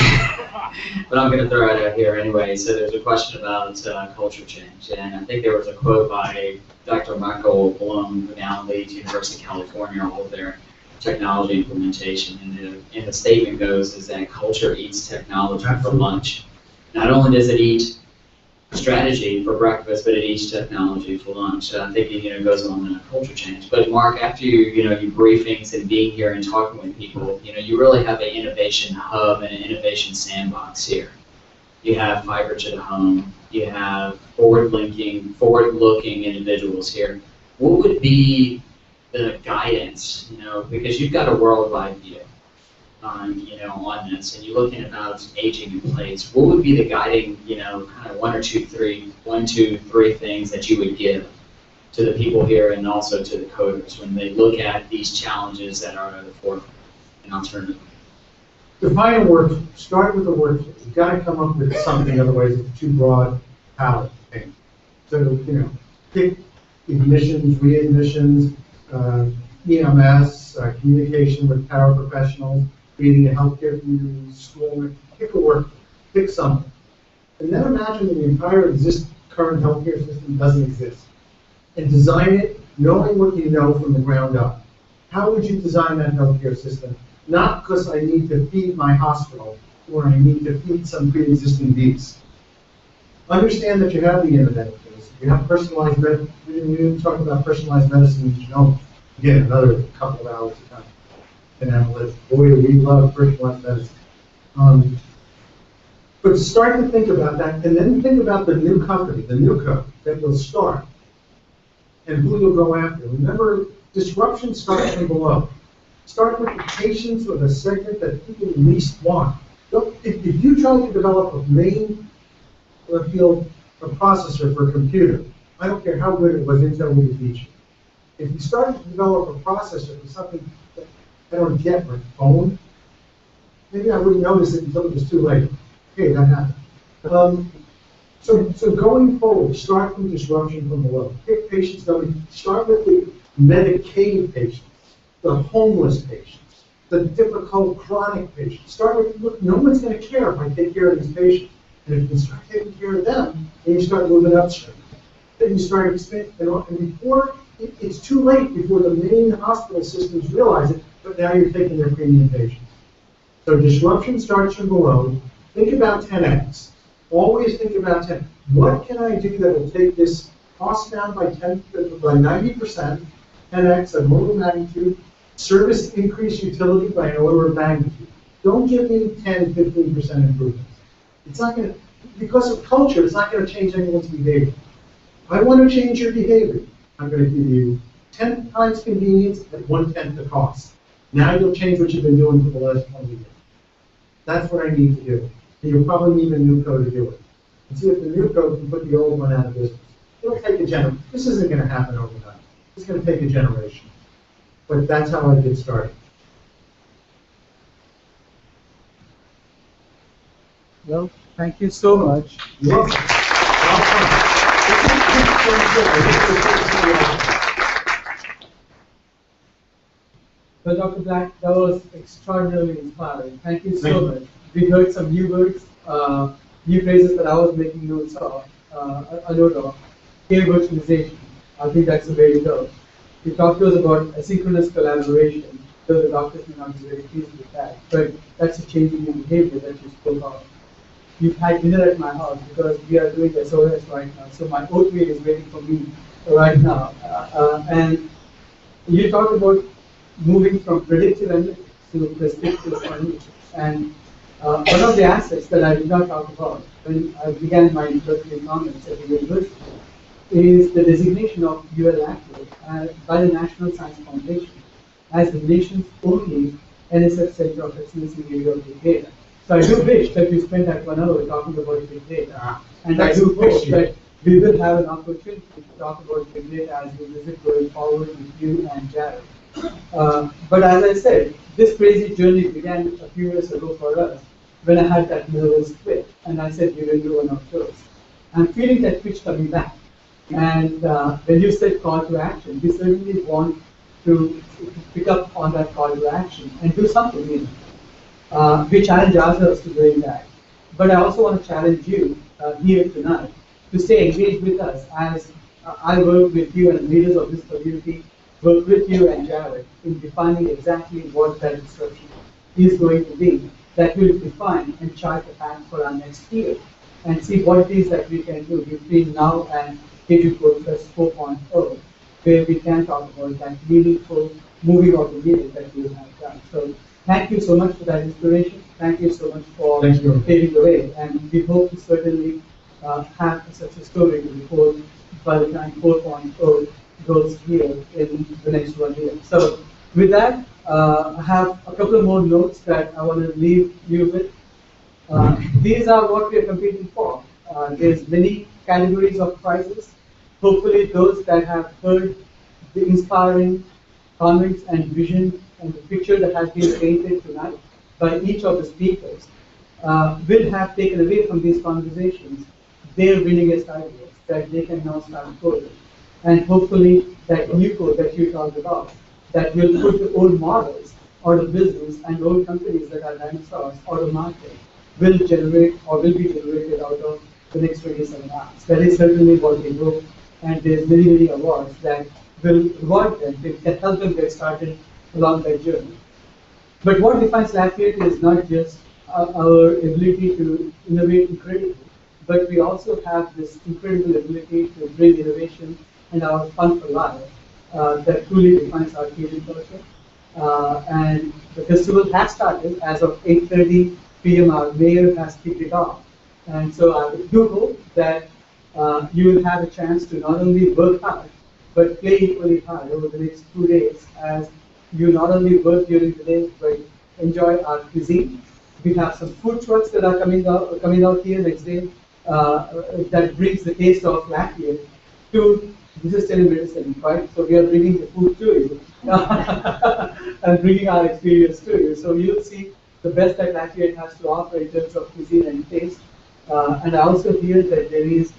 But I'm going to throw it out here anyway. So there's a question about culture change, and I think there was a quote by Dr. Michael Blum, who now leads University of California, all of their technology implementation, and the statement goes is that culture eats technology for lunch. Not only does it eat strategy for breakfast, but it eats technology for lunch. So I think it goes on culture change. But Mark, after your briefings and being here and talking with people, you really have an innovation hub and an innovation sandbox here. You have fiber to the home. You have forward-looking individuals here. What would be the guidance? Because you've got a worldwide view on this, and you're looking about aging in place. What would be the guiding, kind of one, two, three things that you would give to the people here and also to the coders when they look at these challenges that are at the forefront? And I'll turn to them. Define a work, start with a workflow. You've got to come up with something, otherwise it's too broad palette thing. So, pick ignitions, readmissions, EMS, communication with paraprofessionals, creating a healthcare community, school, pick a workflow, pick something. And then imagine that the entire current healthcare system doesn't exist. And design it knowing what you know from the ground up. How would you design that healthcare system? Not because I need to feed my hospital or I need to feed some pre-existing beast. Understand that you have the Internet of Things. You have personalized medicine. We didn't talk about personalized medicine and genomics. Again, another couple of hours of time in analytics. Boy, do we love personalized medicine. But start to think about that, and then think about the new company, the new code that will start, and who you'll go after. Remember, disruption starts from below. Start with the patients or the segment that people least want. If you try to develop a main field a processor for a computer, I don't care how good it was, Intel will defeat you. If you started to develop a processor for something that I don't get, like phone, maybe I wouldn't notice it until it was too late. Okay, that happened. So going forward, start from disruption from below. Pick patients going, start with the medicated patients, the homeless patients, the difficult chronic patients. Start with, look, no one's going to care if I take care of these patients. And if you can start taking care of them, then you start moving upstream. Then you start expanding, and before, it's too late before the main hospital systems realize it, but now you're taking their premium patients. So disruption starts from below. Think about 10x. Always think about 10. What can I do that will take this cost down by 90%, 10x, an order of magnitude, service increase utility by an order of magnitude. Don't give me 10, 15% improvements. It's not going to, because of culture, it's not going to change anyone's behavior. I want to change your behavior. I'm going to give you 10 times convenience at 1/10 the cost. Now you'll change what you've been doing for the last 20 years. That's what I need to do. And you'll probably need a new code to do it. And see if the new code can put the old one out of business. It'll take a generation. This isn't going to happen overnight. It's going to take a generation. But that's how I get started. Well, thank you so much. You're welcome. Well, Dr. Blatt, that was extraordinarily inspiring. Thank you so much. We heard some new words, new phrases that I was making notes of, a note of. Care virtualization. I think that's the way to go. You talked to us about asynchronous collaboration, though the doctors may not be very pleased with that, but that's a change in behavior that you spoke of. You've had dinner at my house because we are doing SOS right now, so my oatmeal is waiting for me right now. And you talked about moving from predictive analytics to prescriptive analytics. And one of the aspects that I did not talk about when I began my introductory comments at the university is the designation of UL Active by the National Science Foundation as the nation's only NSF Center of Excellence in the area of big data. So I do wish that we spent that 1 hour talking about big data. And I do hope that we will have an opportunity to talk about big data as we visit going forward with you and Jared. But as I said, this crazy journey began a few years ago for us when I had that nervous twitch, and I said we will do one of those. I'm feeling that twitch coming back. And when you said call to action, we certainly want to pick up on that call to action and do something in it. We challenge ourselves to doing that. But I also want to challenge you here tonight to stay engaged with us as I work with you and leaders of this community, work with you and Jared in defining exactly what that instruction is going to be that will define and chart the path for our next year and see what it is that we can do between now and Cajun Corp 4.0, where we can talk about that meaningful moving of the needle that we have done. So thank you so much for that inspiration. Thank you so much for paving the way. And we hope to certainly have a success story to report by the time 4.0 goes here in the next 1 year. So with that, I have a couple of more notes that I want to leave you with. These are what we are competing for. There's many categories of prizes. hopefully those that have heard the inspiring comments and vision and the picture that has been painted tonight by each of the speakers will have taken away from these conversations their winningest ideas that they can now start coding. And hopefully that new code that you talked about, that will put the old models out of business and old companies that are dinosaurs out of market will generate or will be generated out of the next 27 hours. That is certainly what we hope, and there's many, many awards that will reward them, that help them get started along that journey. But what defines Lafayette is not just our ability to innovate incredibly, but we also have this incredible ability to bring innovation and our fun for life that truly defines our Cajun culture. And the festival has started as of 8:30 p.m. Our mayor has kicked it off. And so I do hope that you will have a chance to not only work hard, but play equally hard over the next 2 days as you not only work during the day, but enjoy our cuisine. We have some food trucks that are coming out here next day that brings the taste of Lafayette to this is telemedicine, right? So we are bringing the food to you and bringing our experience to you. So you'll see the best that Lafayette has to offer in terms of cuisine and taste. And I also hear that there is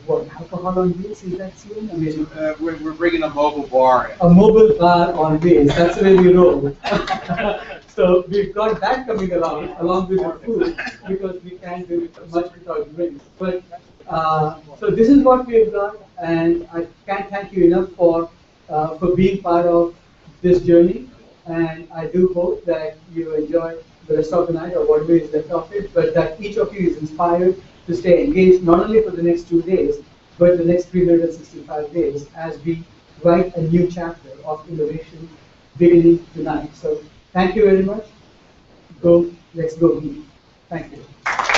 what, alcohol on wheels, is that soon? I mean, We're bringing a mobile bar in. a mobile bar on wheels, that's the way we roll. So we've got that coming along with the food, because we can't do much without drinks. But so this is what we've got, and I can't thank you enough for being part of this journey. And I do hope that you enjoy the rest of the night or whatever is left of it, but that each of you is inspired to stay engaged not only for the next 2 days, but the next 365 days as we write a new chapter of innovation beginning tonight. So thank you very much. Let's go. Thank you.